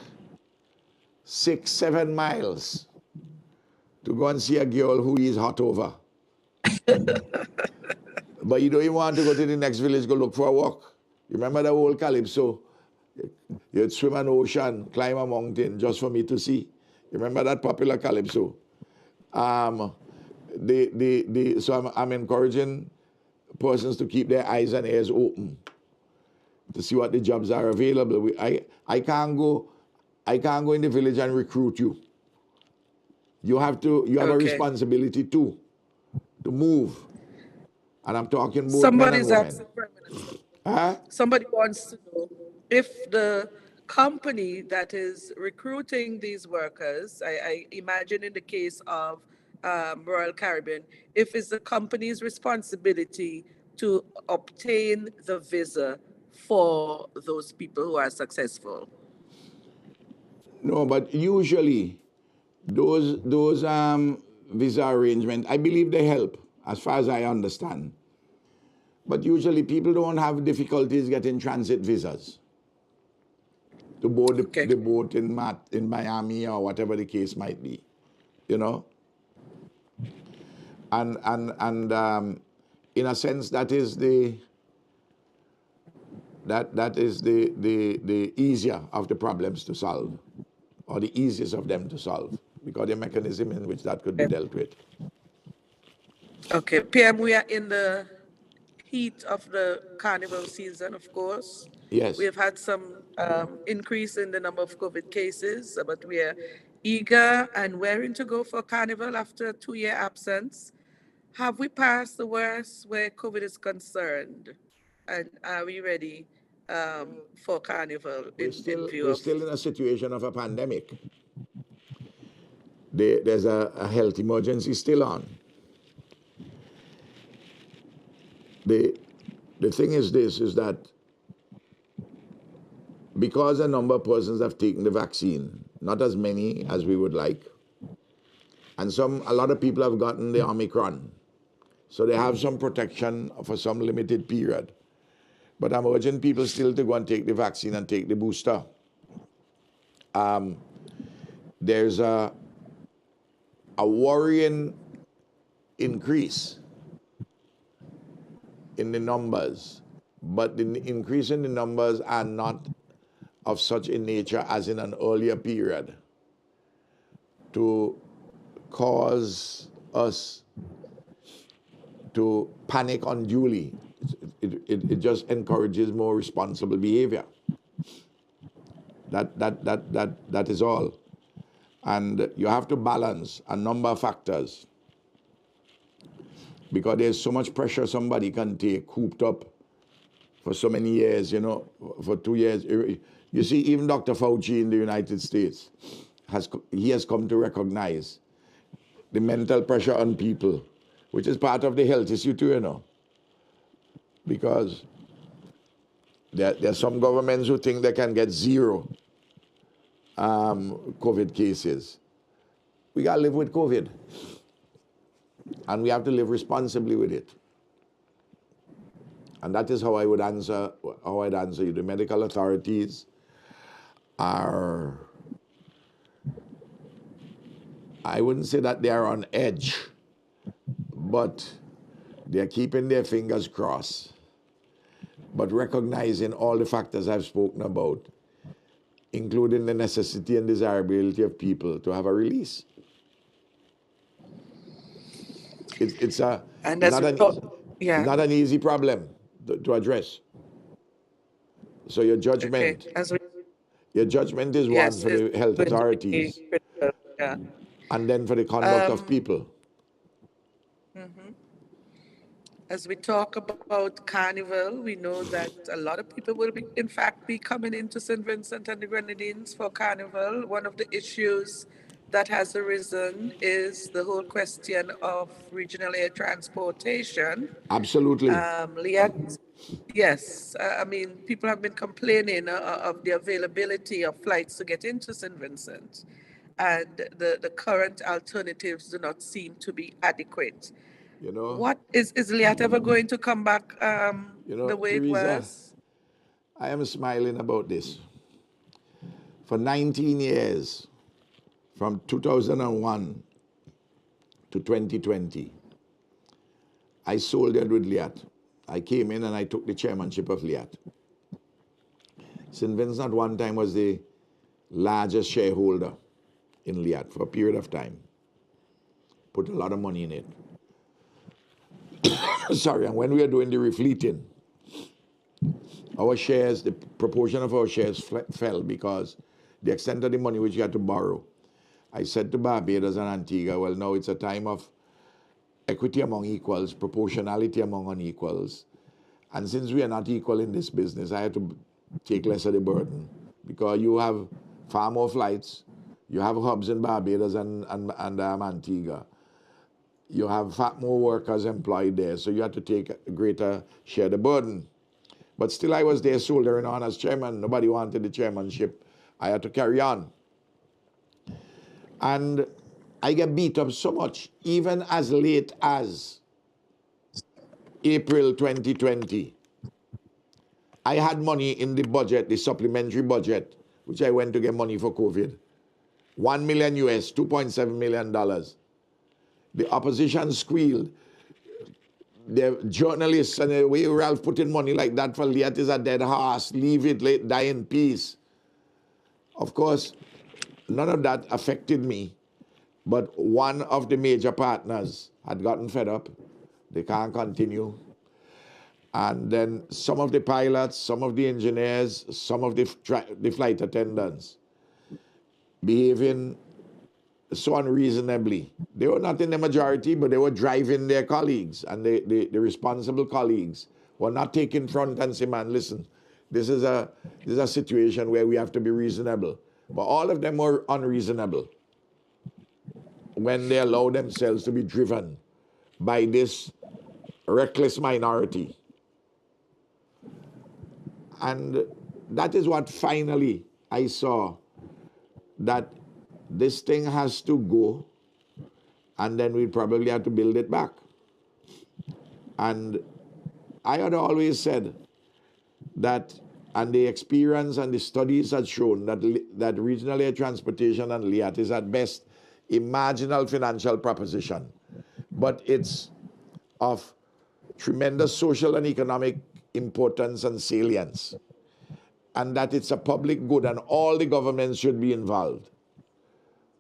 G: 6-7 miles to go and see a girl who he's hot over. But you don't even want to go to the next village, go look for a walk. You remember the old Calypso? You'd swim an ocean, climb a mountain just for me to see. You remember that popular Calypso? So I'm encouraging persons to keep their eyes and ears open to see what the jobs are available. I can't go in the village and recruit you. You have a responsibility too, to move. And I'm talking both men and women.
F: Somebody wants to know if the company that is recruiting these workers, I imagine in the case of Royal Caribbean, if it's the company's responsibility to obtain the visa for those people who are successful.
G: No, but usually those visa arrangements, I believe they help, as far as I understand. But usually people don't have difficulties getting transit visas to board the boat in Miami or whatever the case might be, And in a sense, that is the easier of the problems to solve, or the easiest of them to solve, because the mechanism in which that could be dealt with.
F: Okay, PM, we are in the heat of the carnival season, of course.
G: Yes.
F: We have had some increase in the number of COVID cases, but we are eager and raring to go for carnival after a 2-year absence. Have we passed the worst where COVID is concerned? And are we ready for carnival
G: We're still in a situation of a pandemic. There's a health emergency still on. The thing is that because a number of persons have taken the vaccine, not as many as we would like, and a lot of people have gotten the Omicron, so they have some protection for some limited period. But I'm urging people still to go and take the vaccine and take the booster. There's a worrying increase in the numbers, but the increase in the numbers are not of such a nature as in an earlier period to cause us to panic unduly. It just encourages more responsible behavior. That is all. And you have to balance a number of factors because there's so much pressure somebody can take cooped up for so many years, for 2 years. You see, even Dr. Fauci in the United States, has come to recognize the mental pressure on people, which is part of the health issue too, because there are some governments who think they can get zero COVID cases. We got to live with COVID. And we have to live responsibly with it. And that is how I'd answer you. The medical authorities are, I wouldn't say that they are on edge, but they're keeping their fingers crossed, but recognizing all the factors I've spoken about, including the necessity and desirability of people to have a release. It's not an easy problem to address. So your judgment, your judgment is one for the health authorities, and then for the conduct of people.
F: As we talk about Carnival, we know that a lot of people will in fact, be coming into St. Vincent and the Grenadines for Carnival. One of the issues that has arisen is the whole question of regional air transportation.
G: Absolutely.
F: Liat, yes, I mean, people have been complaining of the availability of flights to get into St. Vincent, and the current alternatives do not seem to be adequate. What is Liat ever going to come back the way
G: Teresa,
F: it was?
G: I am smiling about this. For 19 years, from 2001 to 2020, I soldiered with Liat. I came in and I took the chairmanship of Liat. St. Vincent at one time was the largest shareholder in Liat for a period of time. Put a lot of money in it. Sorry, and when we were doing the refleeting, our shares, the proportion of our shares fell because the extent of the money which you had to borrow. I said to Barbados and Antigua, well, now it's a time of equity among equals, proportionality among unequals. And since we are not equal in this business, I had to take less of the burden because you have far more flights. You have hubs in Barbados and Antigua. You have far more workers employed there, so you had to take a greater share of the burden. But still I was there soldiering on as chairman. Nobody wanted the chairmanship. I had to carry on. And I get beat up so much, even as late as April 2020. I had money in the budget, the supplementary budget, which I went to get money for COVID. $1 million US, $2.7 million. The opposition squealed. The journalists and the way Ralph put in money like that for Liat is a dead horse. Leave it, die in peace. Of course, none of that affected me. But one of the major partners had gotten fed up. They can't continue. And then some of the pilots, some of the engineers, some of the flight attendants behaving so unreasonably. They were not in the majority, but they were driving their colleagues, and the responsible colleagues were not taking front and say, man, listen, this is a situation where we have to be reasonable. But all of them were unreasonable when they allow themselves to be driven by this reckless minority. And that is what finally I saw, that this thing has to go, and then we probably have to build it back. And I had always said that, and the experience and the studies had shown that regional air transportation and Liat is at best a marginal financial proposition, but it's of tremendous social and economic importance and salience, and that it's a public good and all the governments should be involved.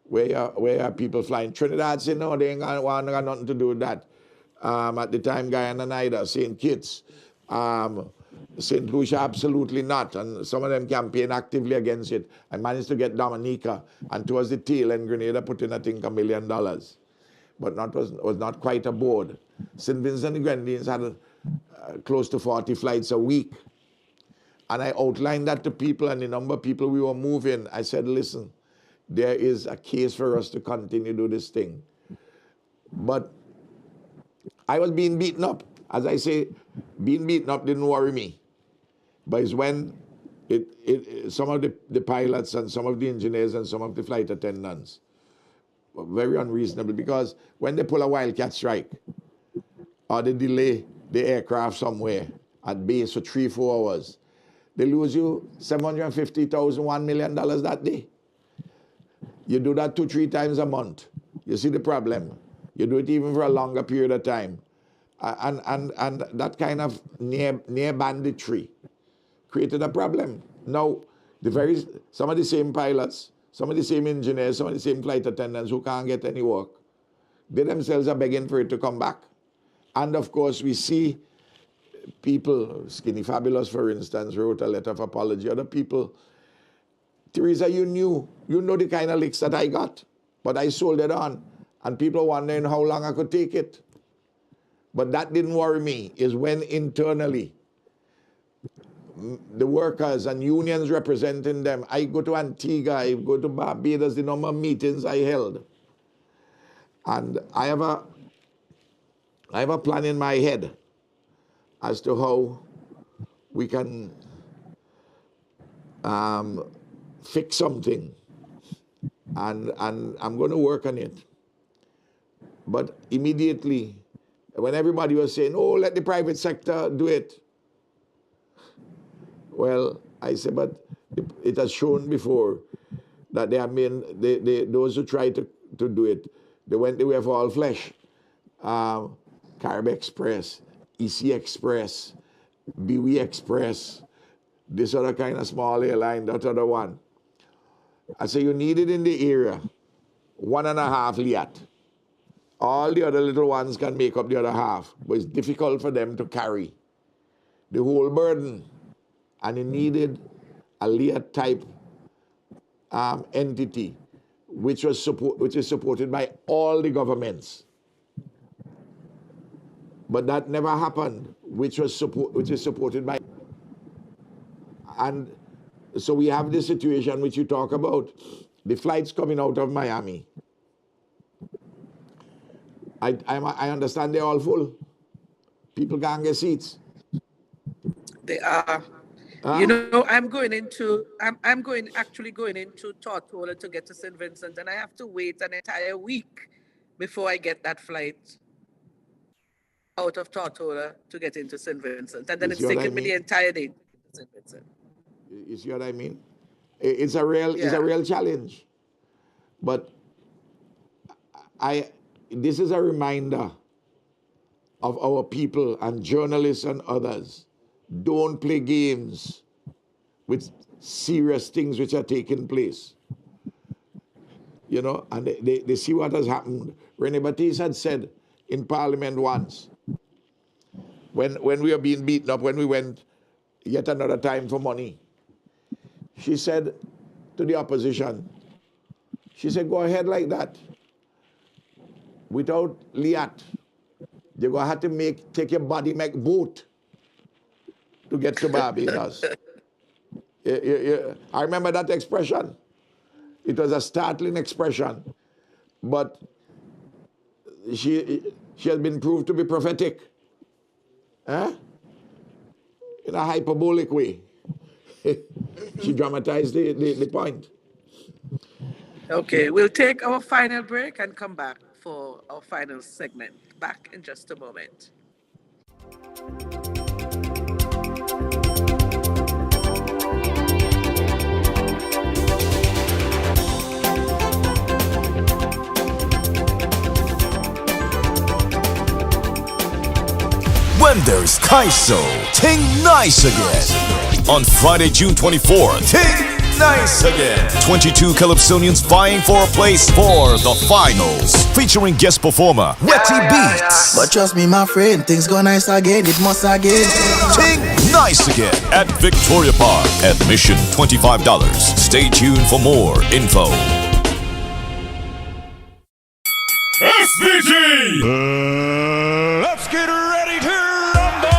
G: Where are people flying? Trinidad say, no, they ain't got nothing to do with that. At the time, Guyana, St. Kitts, St. Lucia, absolutely not. And some of them campaign actively against it. I managed to get Dominica, and towards the tail end, Grenada put in, I think, $1 million. But was not quite aboard. St. Vincent and Grenadines had close to 40 flights a week. And I outlined that to people, and the number of people we were moving, I said, listen, there is a case for us to continue to do this thing. But I was being beaten up. As I say, being beaten up didn't worry me. But it's when some of the pilots and some of the engineers and some of the flight attendants were very unreasonable, because when they pull a wildcat strike or they delay the aircraft somewhere at base for 3-4 hours, they lose you $750,000, $1 million that day. You do that 2-3 times a month. You see the problem. You do it even for a longer period of time. And that kind of near banditry created a problem. Now, some of the same pilots, some of the same engineers, some of the same flight attendants who can't get any work, they themselves are begging for it to come back. And of course, we see people, Skinny Fabulous, for instance, wrote a letter of apology. Other people, Teresa, you know the kind of licks that I got, but I sold it on. And people wondering how long I could take it. But that didn't worry me, is when internally the workers and unions representing them, I go to Antigua, I go to Barbados, the number of meetings I held. And I have a plan in my head as to how we can fix something. And I'm going to work on it. But immediately, when everybody was saying, oh, let the private sector do it. Well, I said, but it has shown before that they have been, those who try to do it, they went the way of all flesh. Carib Express, EC Express, Biwi Express, this other kind of small airline, that other one. I said, you need it in the area, 1.5 Liat. All the other little ones can make up the other half, but it's difficult for them to carry the whole burden. And it needed a Liat type entity, which is supported by all the governments. But that never happened, which is supported by. And so we have this situation which you talk about, the flights coming out of Miami. I understand they're all full. People can't get seats.
F: They are. You know, I'm actually going into Tortola to get to St. Vincent, and I have to wait an entire week before I get that flight out of Tortola to get into St. Vincent. And then it's taking me the entire day to St. Vincent.
G: You see what I mean? It's a real challenge. But this is a reminder of our people and journalists and others. Don't play games with serious things which are taking place. You know, and they see what has happened. René Batiste had said in Parliament once, when we were being beaten up, when we went yet another time for money, she said to the opposition, she said, go ahead like that. Without Liat, you're going to have to take your body, make boat to get to Barbados. I remember that expression. It was a startling expression. But she has been proved to be prophetic. In a hyperbolic way. She dramatized the point.
F: Okay, we'll take our final break and come back for our final segment. Back in just a moment.
D: When there's Kaiso, ting nice again. On Friday, June 24th, ting nice again. 22 Calypsonians vying for a place for the finals. Featuring guest performer, Wetty Beats.
E: But trust me, my friend, things go nice again, it must again.
D: Ting Nice Again at Victoria Park. Admission $25. Stay tuned for more info.
A: SVG!
B: Let's get ready to rumble.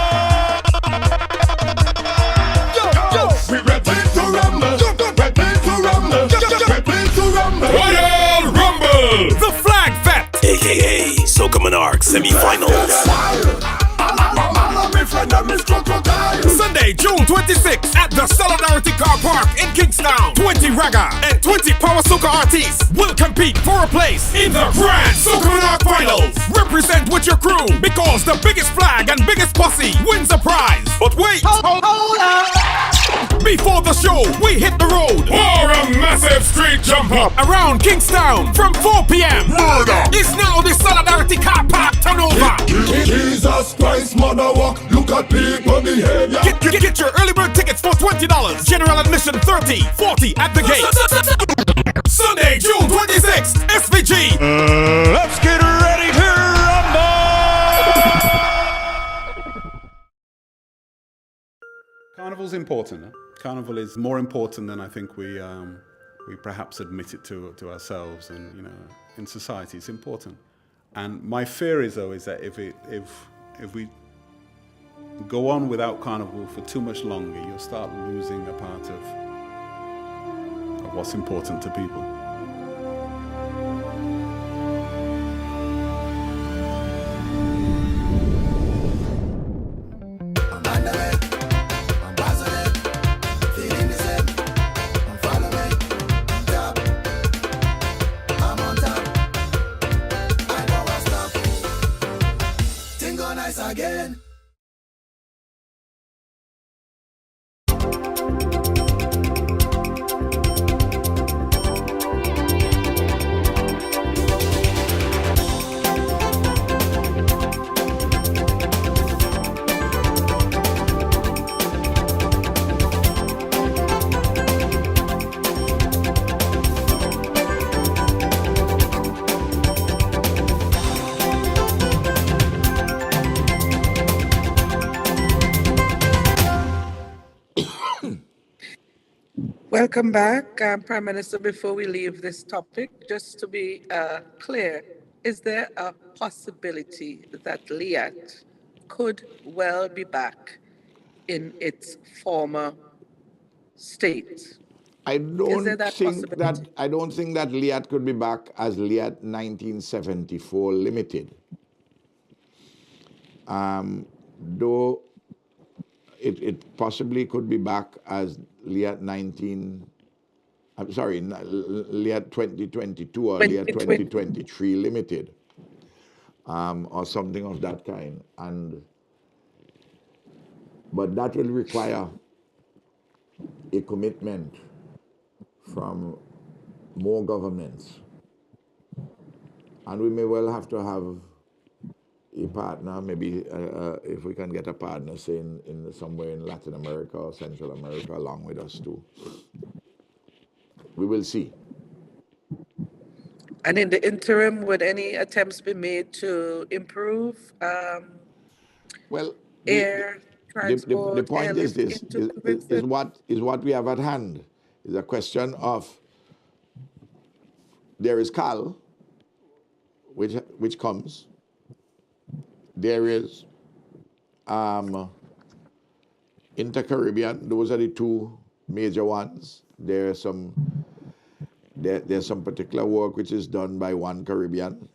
A: We ready to rumble. Ready to rumble. Ready to rumble. Royal Rumble.
C: The Flag Vet.
H: AKA Soca Monarch semi-finals.
C: Sunday, June 26th at the Solidarity Car Park in Kingstown. 20 Raga and 20 Power Soca artists will compete for a place in the Grand Soca Monarch Finals. Represent with your crew because the biggest flag and biggest posse wins a prize. But wait, hold up. Before the show, we hit the road
A: For a massive street jump up.
C: around Kingstown from 4 p.m.
A: Murder.
C: It's now the Solidarity Car Park turnover.
A: Jesus Christ, mother walk. Look at people behavior.
C: Get your early bird tickets for $20. General admission $30, $40 at the gate. Sunday, June 26th, SVG.
B: Let's get ready to rumble.
I: Carnival's important. Huh? Carnival is more important than I think we perhaps admit it to ourselves, and in society it's important. And my fear is though is that if we go on without Carnival for too much longer, you'll start losing a part of what's important to people.
E: Again.
F: Welcome back, Prime Minister. Before we leave this topic, just to be clear, is there a possibility that Liat could well be back in its former state?
G: I don't
F: there that
G: think
F: possibility?
G: that I don't think that Liat could be back as Liat 1974 Limited. Though it possibly could be back as Liat 2022 or Liat 2023 Limited, or something of that kind. But that will require a commitment from more governments. And we may well have to have a partner, maybe if we can get a partner, say in somewhere in Latin America or Central America along with us too. We will see.
F: And in the interim, would any attempts be made to improve
G: Well,
F: air transport?
G: the point is
F: airlift
G: this,
F: into
G: is what we have at hand. Is a question of, there is CAL, which comes. There is Inter-Caribbean. Those are the two major ones. There's some particular work which is done by One Caribbean.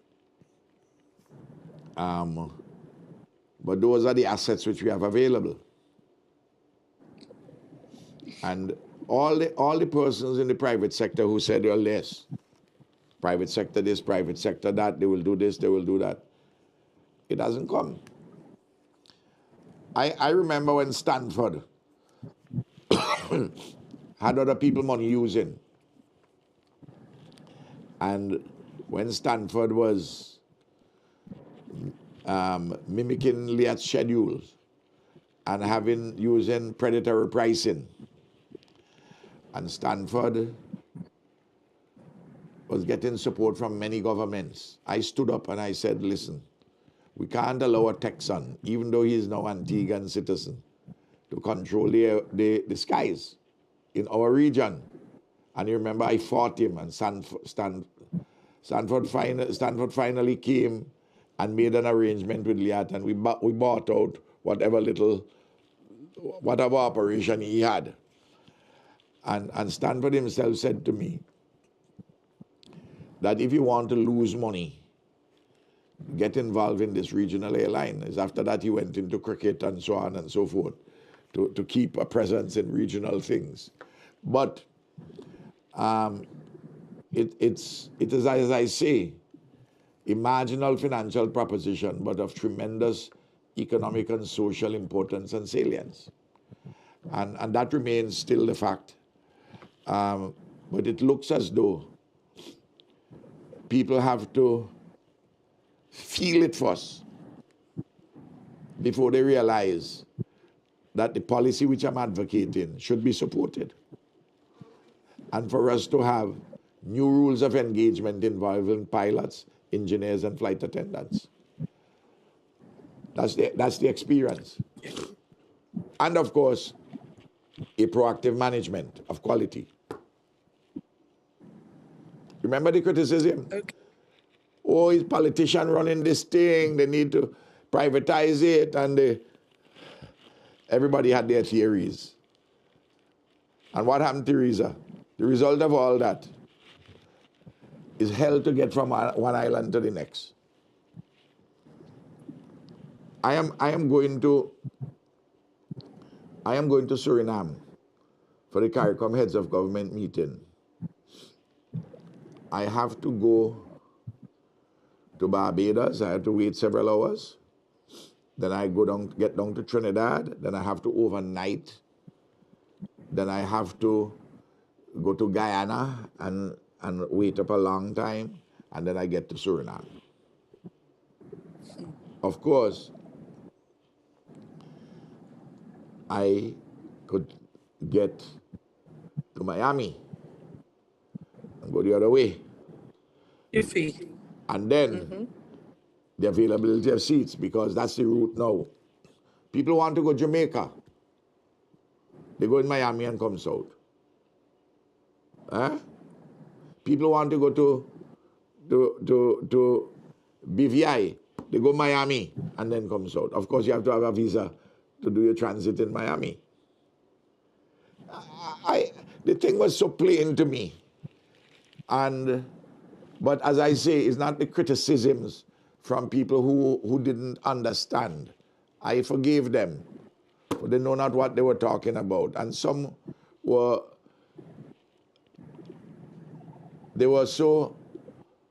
G: But those are the assets which we have available. And all the persons in the private sector who said, well, yes, private sector this, private sector that, they will do this, they will do that. It hasn't come. I remember when Stanford had other people money using. And when Stanford was mimicking Liat's schedules and using predatory pricing, and Stanford was getting support from many governments, I stood up and I said, listen, we can't allow a Texan, even though he is now Antiguan citizen, to control the skies in our region. And you remember I fought him, and Stanford finally came and made an arrangement with Liat, and we bought out whatever operation he had. And Stanford himself said to me that if you want to lose money, get involved in this regional airline. After that, he went into cricket and so on and so forth to keep a presence in regional things. But it is, as I say, a marginal financial proposition, but of tremendous economic and social importance and salience. And that remains still the fact. But it looks as though people have to feel it first before they realize that the policy which I'm advocating should be supported. And for us to have new rules of engagement involving pilots, engineers, and flight attendants. That's the experience. And of course, a proactive management of quality. Remember the criticism?
F: Okay.
G: Oh, is politician running this thing, they need to privatize it, and everybody had their theories. And what happened, Teresa? The result of all that is hell to get from one island to the next. I am going to Suriname for the CARICOM heads of government meeting. I have to go to Barbados. I have to wait several hours. Then I get down to Trinidad. Then I have to overnight. Then I have to go to Guyana and wait up a long time. And then I get to Suriname. Of course, I could get to Miami and go the other way.
F: Iffy.
G: And then the availability of seats, because that's the route now. People want to go Jamaica. They go in Miami and come south. People want to go to BVI. They go Miami and then come south. Of course, you have to have a visa to do your transit in Miami. The thing was so plain to me. But as I say, it's not the criticisms from people who didn't understand. I forgave them, but they know not what they were talking about. And some were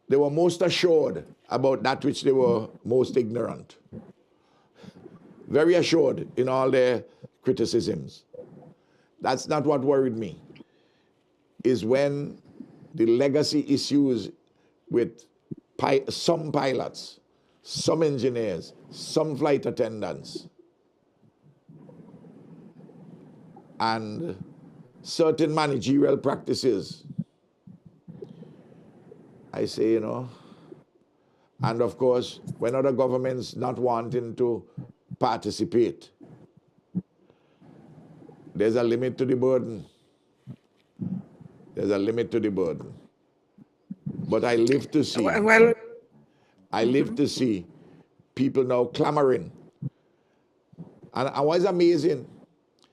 G: most assured about that which they were most ignorant. Very assured in all their criticisms. That's not what worried me. Is when the legacy issues with some pilots, some engineers, some flight attendants, and certain managerial practices. I say, and of course, when other governments not wanting to participate, there's a limit to the burden. There's a limit to the burden. But I live to see. I live to see people now clamoring. And what's amazing,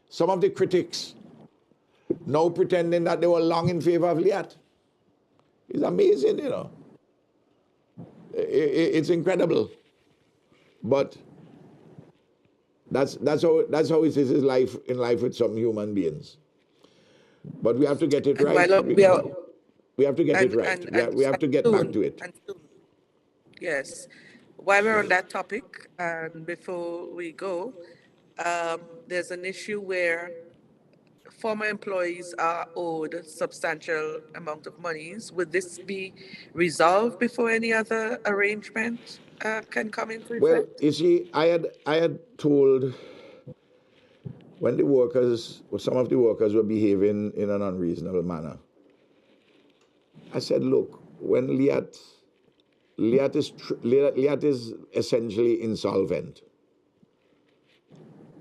G: some of the critics now pretending that they were long in favor of Liat. It's amazing, It's incredible. But that's how it is in life with some human beings. But we have to get it right. We have to get it right. We have to get back to it.
F: Yes. While we're on that topic, and before we go, there's an issue where former employees are owed substantial amount of monies. Would this be resolved before any other arrangement can come into effect?
G: Well, you see, I had told when some of the workers were behaving in an unreasonable manner, I said, look, when Liat is essentially insolvent.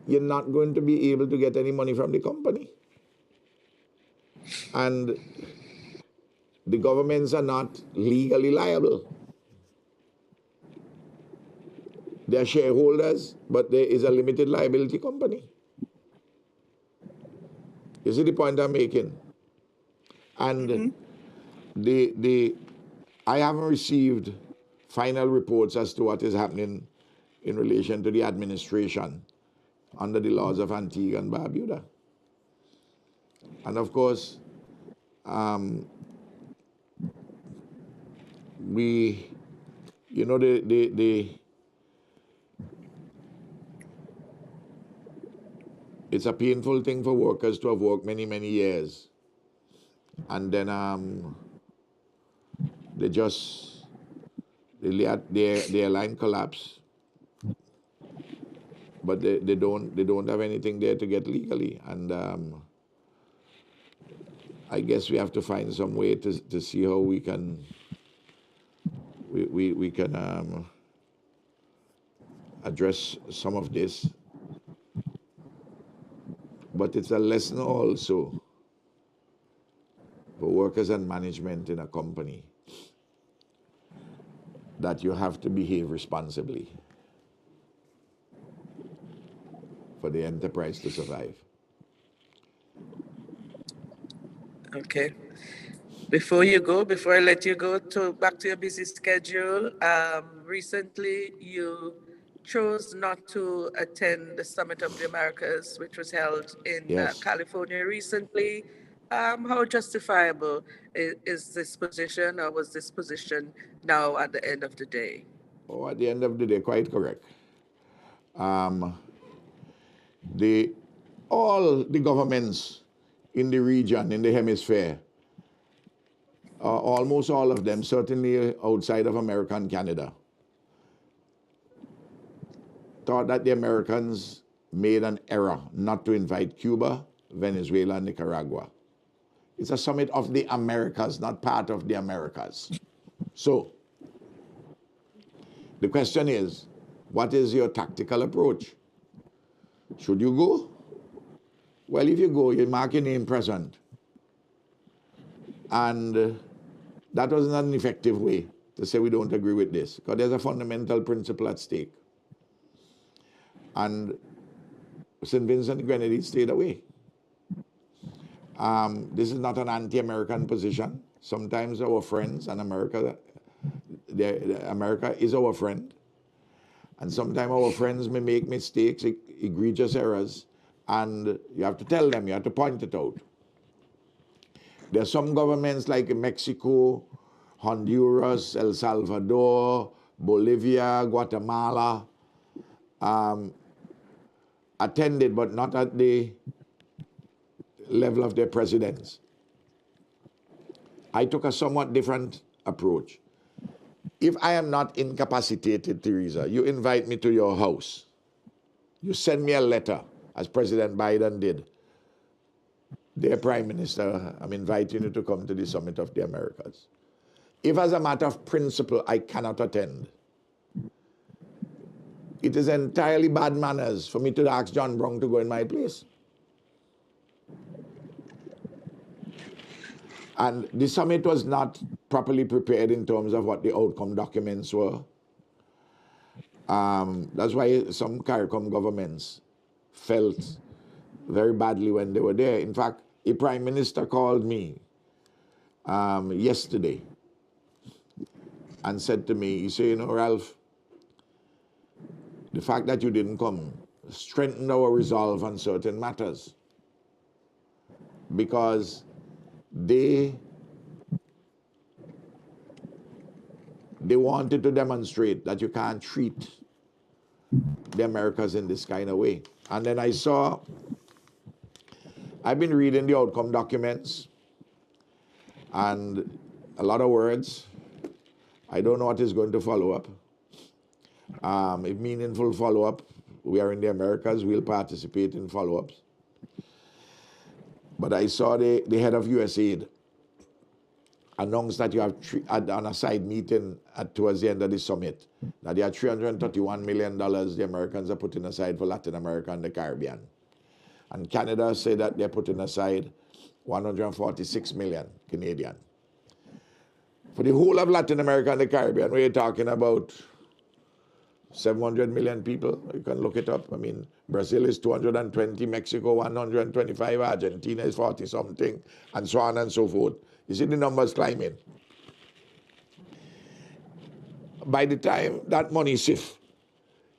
G: you're not going to be able to get any money from the company. And the governments are not legally liable. They're shareholders, but there is a limited liability company. You see the point I'm making? And I haven't received final reports as to what is happening in relation to the administration under the laws of Antigua and Barbuda. And of course, it's a painful thing for workers to have worked many, many years. And then their line collapse, but they don't have anything there to get legally. And I guess we have to find some way to see how we can address some of this. But it's a lesson also for workers and management in a company that you have to behave responsibly for the enterprise to survive.
F: Okay. Before I let you go back to your busy schedule, recently you chose not to attend the Summit of the Americas, which was held in
G: Yes.
F: California recently. How justifiable is this position, or was this position now at the end of the day?
G: Oh, at the end of the day, quite correct. All the governments in the region, in the hemisphere, almost all of them, certainly outside of America and Canada, thought that the Americans made an error not to invite Cuba, Venezuela, and Nicaragua. It's a summit of the Americas, not part of the Americas. So, the question is, what is your tactical approach? Should you go? Well, if you go, you mark your name present. And that was not an effective way to say we don't agree with this, because there's a fundamental principle at stake. And St. Vincent and Grenadines stayed away. This is not an anti-American position. Sometimes our friends and America is our friend. And sometimes our friends may make mistakes, egregious errors, and you have to tell them, you have to point it out. There are some governments like Mexico, Honduras, El Salvador, Bolivia, Guatemala, attended, but not at the level of their presidents. I took a somewhat different approach. If I am not incapacitated, Teresa, you invite me to your house. You send me a letter, as President Biden did. Dear Prime Minister, I'm inviting you to come to the Summit of the Americas. If as a matter of principle I cannot attend, it is entirely bad manners for me to ask John Brown to go in my place. And the summit was not properly prepared in terms of what the outcome documents were. That's why some CARICOM governments felt very badly when they were there. In fact, a prime minister called me yesterday and said to me, he said, you know, Ralph, the fact that you didn't come strengthened our resolve on certain matters, because they wanted to demonstrate that you can't treat the Americas in this kind of way. And then I've been reading the outcome documents, and a lot of words. I don't know what is going to follow up. If meaningful follow-up, we are in the Americas, we'll participate in follow-ups. But I saw the head of USAID announced that you have on a side meeting towards the end of the summit, that there are $331 million the Americans are putting aside for Latin America and the Caribbean. And Canada said that they're putting aside 146 million Canadian. For the whole of Latin America and the Caribbean, we're talking about 700 million people. You can look it up. I mean, Brazil is 220, Mexico 125, Argentina is 40 something, and so on and so forth. You see the numbers climbing. By the time that money sifts,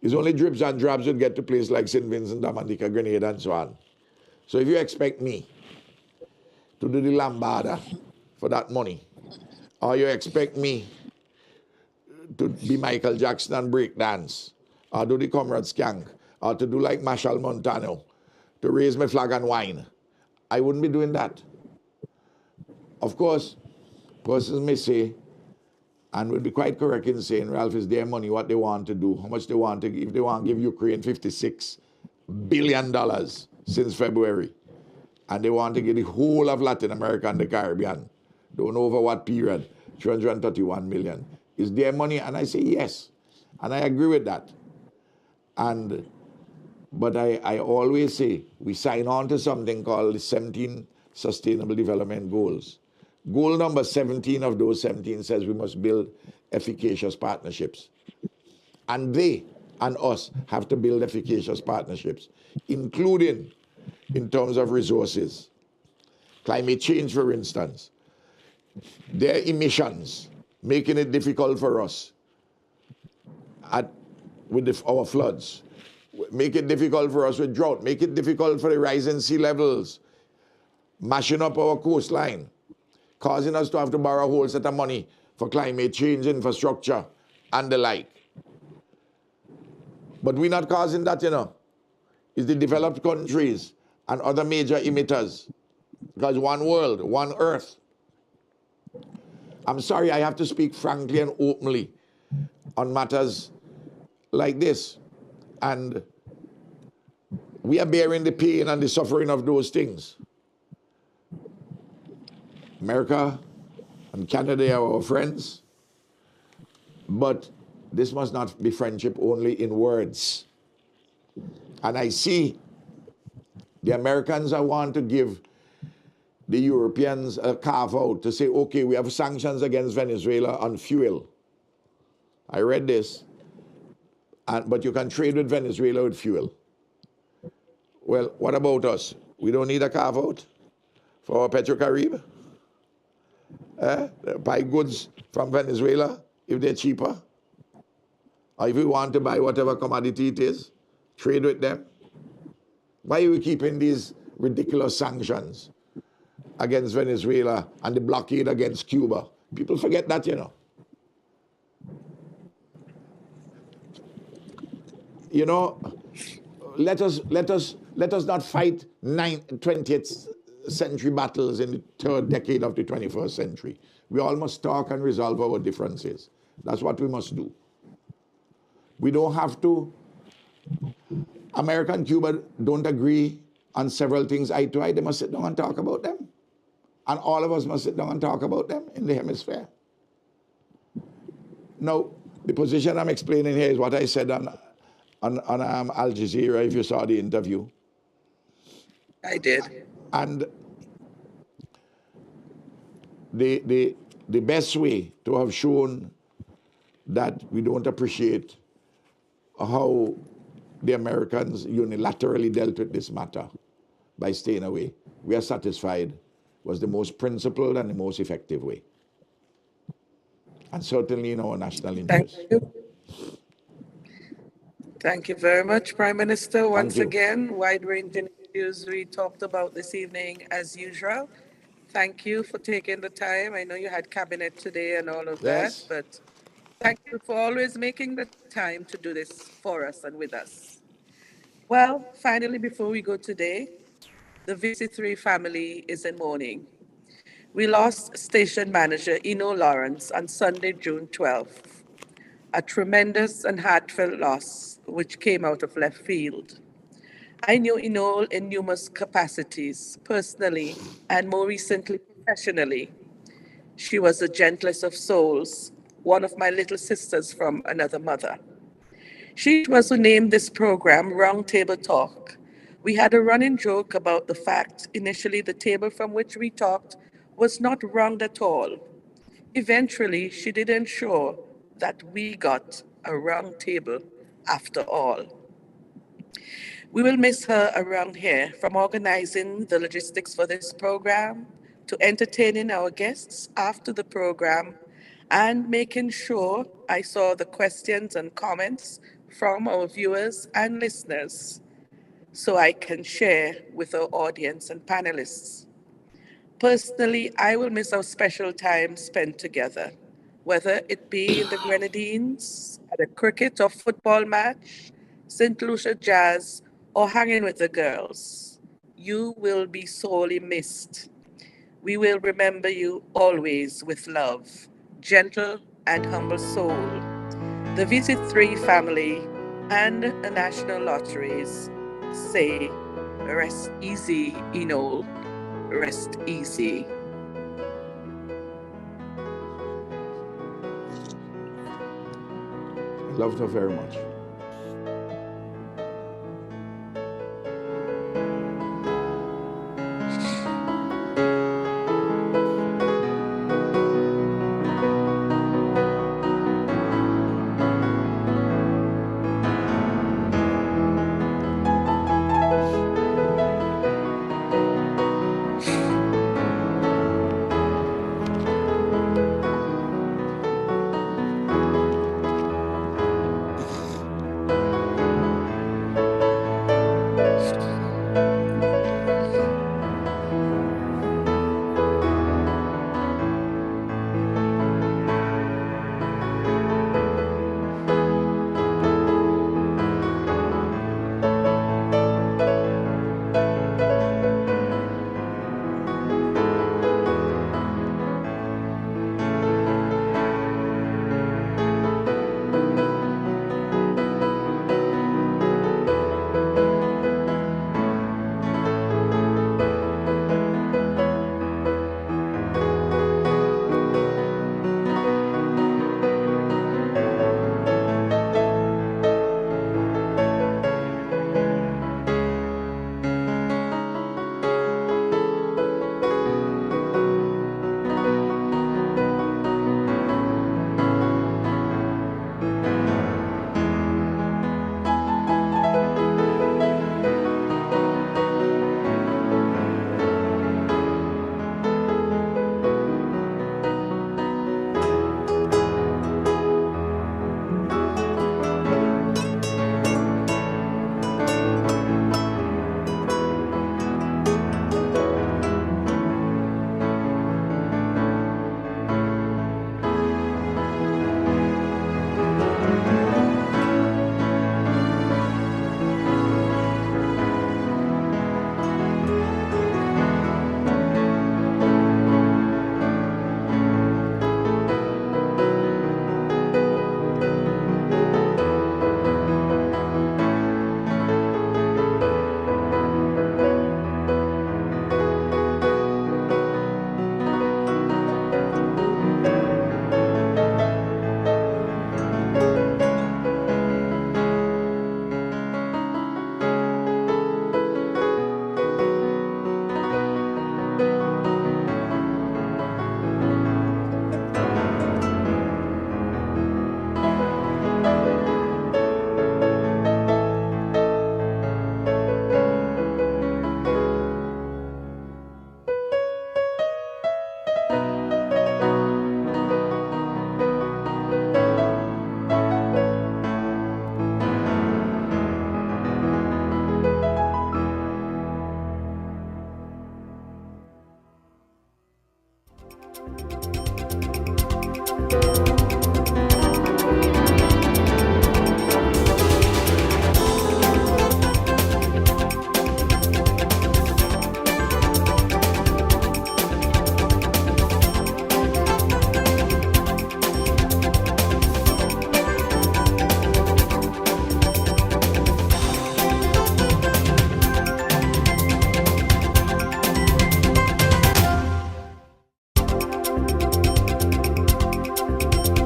G: it's only drips and drabs would get to places like St. Vincent, Dominica, Grenada, and so on. So if you expect me to do the lambada for that money, or you expect me to be Michael Jackson and break dance, or do the Comrade Skank, or to do like Marshall Montano, to raise my flag and whine, I wouldn't be doing that. Of course, persons may say, and would be quite correct in saying, Ralph, it's their money, what they want to do, how much they want to give. If they want to give Ukraine $56 billion since February, and they want to give the whole of Latin America and the Caribbean, don't know over what period, 331 million. Is their money? And I say yes. And I agree with that. But I always say, we sign on to something called the 17 Sustainable Development Goals. Goal number 17 of those 17 says we must build efficacious partnerships. And they and us have to build efficacious partnerships, including in terms of resources. Climate change, for instance. Their emissions, making it difficult for us with our floods. Make it difficult for us with drought. Make it difficult for the rising sea levels, mashing up our coastline, causing us to have to borrow a whole set of money for climate change, infrastructure, and the like. But we're not causing that, you know. It's the developed countries and other major emitters. Because one world, one earth. I'm sorry, I have to speak frankly and openly on matters like this. And we are bearing the pain and the suffering of those things. America and Canada are our friends, but this must not be friendship only in words. And I see the Americans I want to give the Europeans a carve out to say, okay, we have sanctions against Venezuela on fuel. I read this, but you can trade with Venezuela with fuel. Well, what about us? We don't need a carve out for our Petrocarib? Buy goods from Venezuela if they're cheaper? Or if we want to buy whatever commodity it is, trade with them? Why are we keeping these ridiculous sanctions against Venezuela and the blockade against Cuba? People forget that, you know. You know, let us not fight 20th century battles in the third decade of the 21st century. We all must talk and resolve our differences. That's what we must do. We don't have to. America and Cuba don't agree on several things eye to eye. They must sit down and talk about them. And all of us must sit down and talk about them in the hemisphere. Now, the position I'm explaining here is what I said on Al Jazeera, if you saw the interview.
F: I did.
G: And the best way to have shown that we don't appreciate how the Americans unilaterally dealt with this matter by staying away, we are satisfied, was the most principled and the most effective way. And certainly in our national interest.
F: Thank you. Thank you very much, Prime Minister. Once again, wide-ranging issues we talked about this evening as usual. Thank you for taking the time. I know you had cabinet today and all of that, but thank you for always making the time to do this for us and with us. Well, finally, before we go today, the VC3 family is in mourning. We lost station manager Eno Lawrence on Sunday, June 12th. A tremendous and heartfelt loss which came out of left field. I knew Eno in numerous capacities, personally and more recently professionally. She was the gentlest of souls, one of my little sisters from another mother. She was who named this program Round Table Talk. We had a running joke about the fact initially the table from which we talked was not round at all. Eventually, she did ensure that we got a round table after all. We will miss her around here, from organizing the logistics for this program to entertaining our guests after the program and making sure I saw the questions and comments from our viewers and listeners so I can share with our audience and panelists. Personally, I will miss our special time spent together, whether it be in the Grenadines, at a cricket or football match, St. Lucia Jazz, or hanging with the girls. You will be sorely missed. We will remember you always with love, gentle and humble soul. The VC3 family and the National Lotteries say, rest easy, Enol, rest easy.
G: I loved her very much.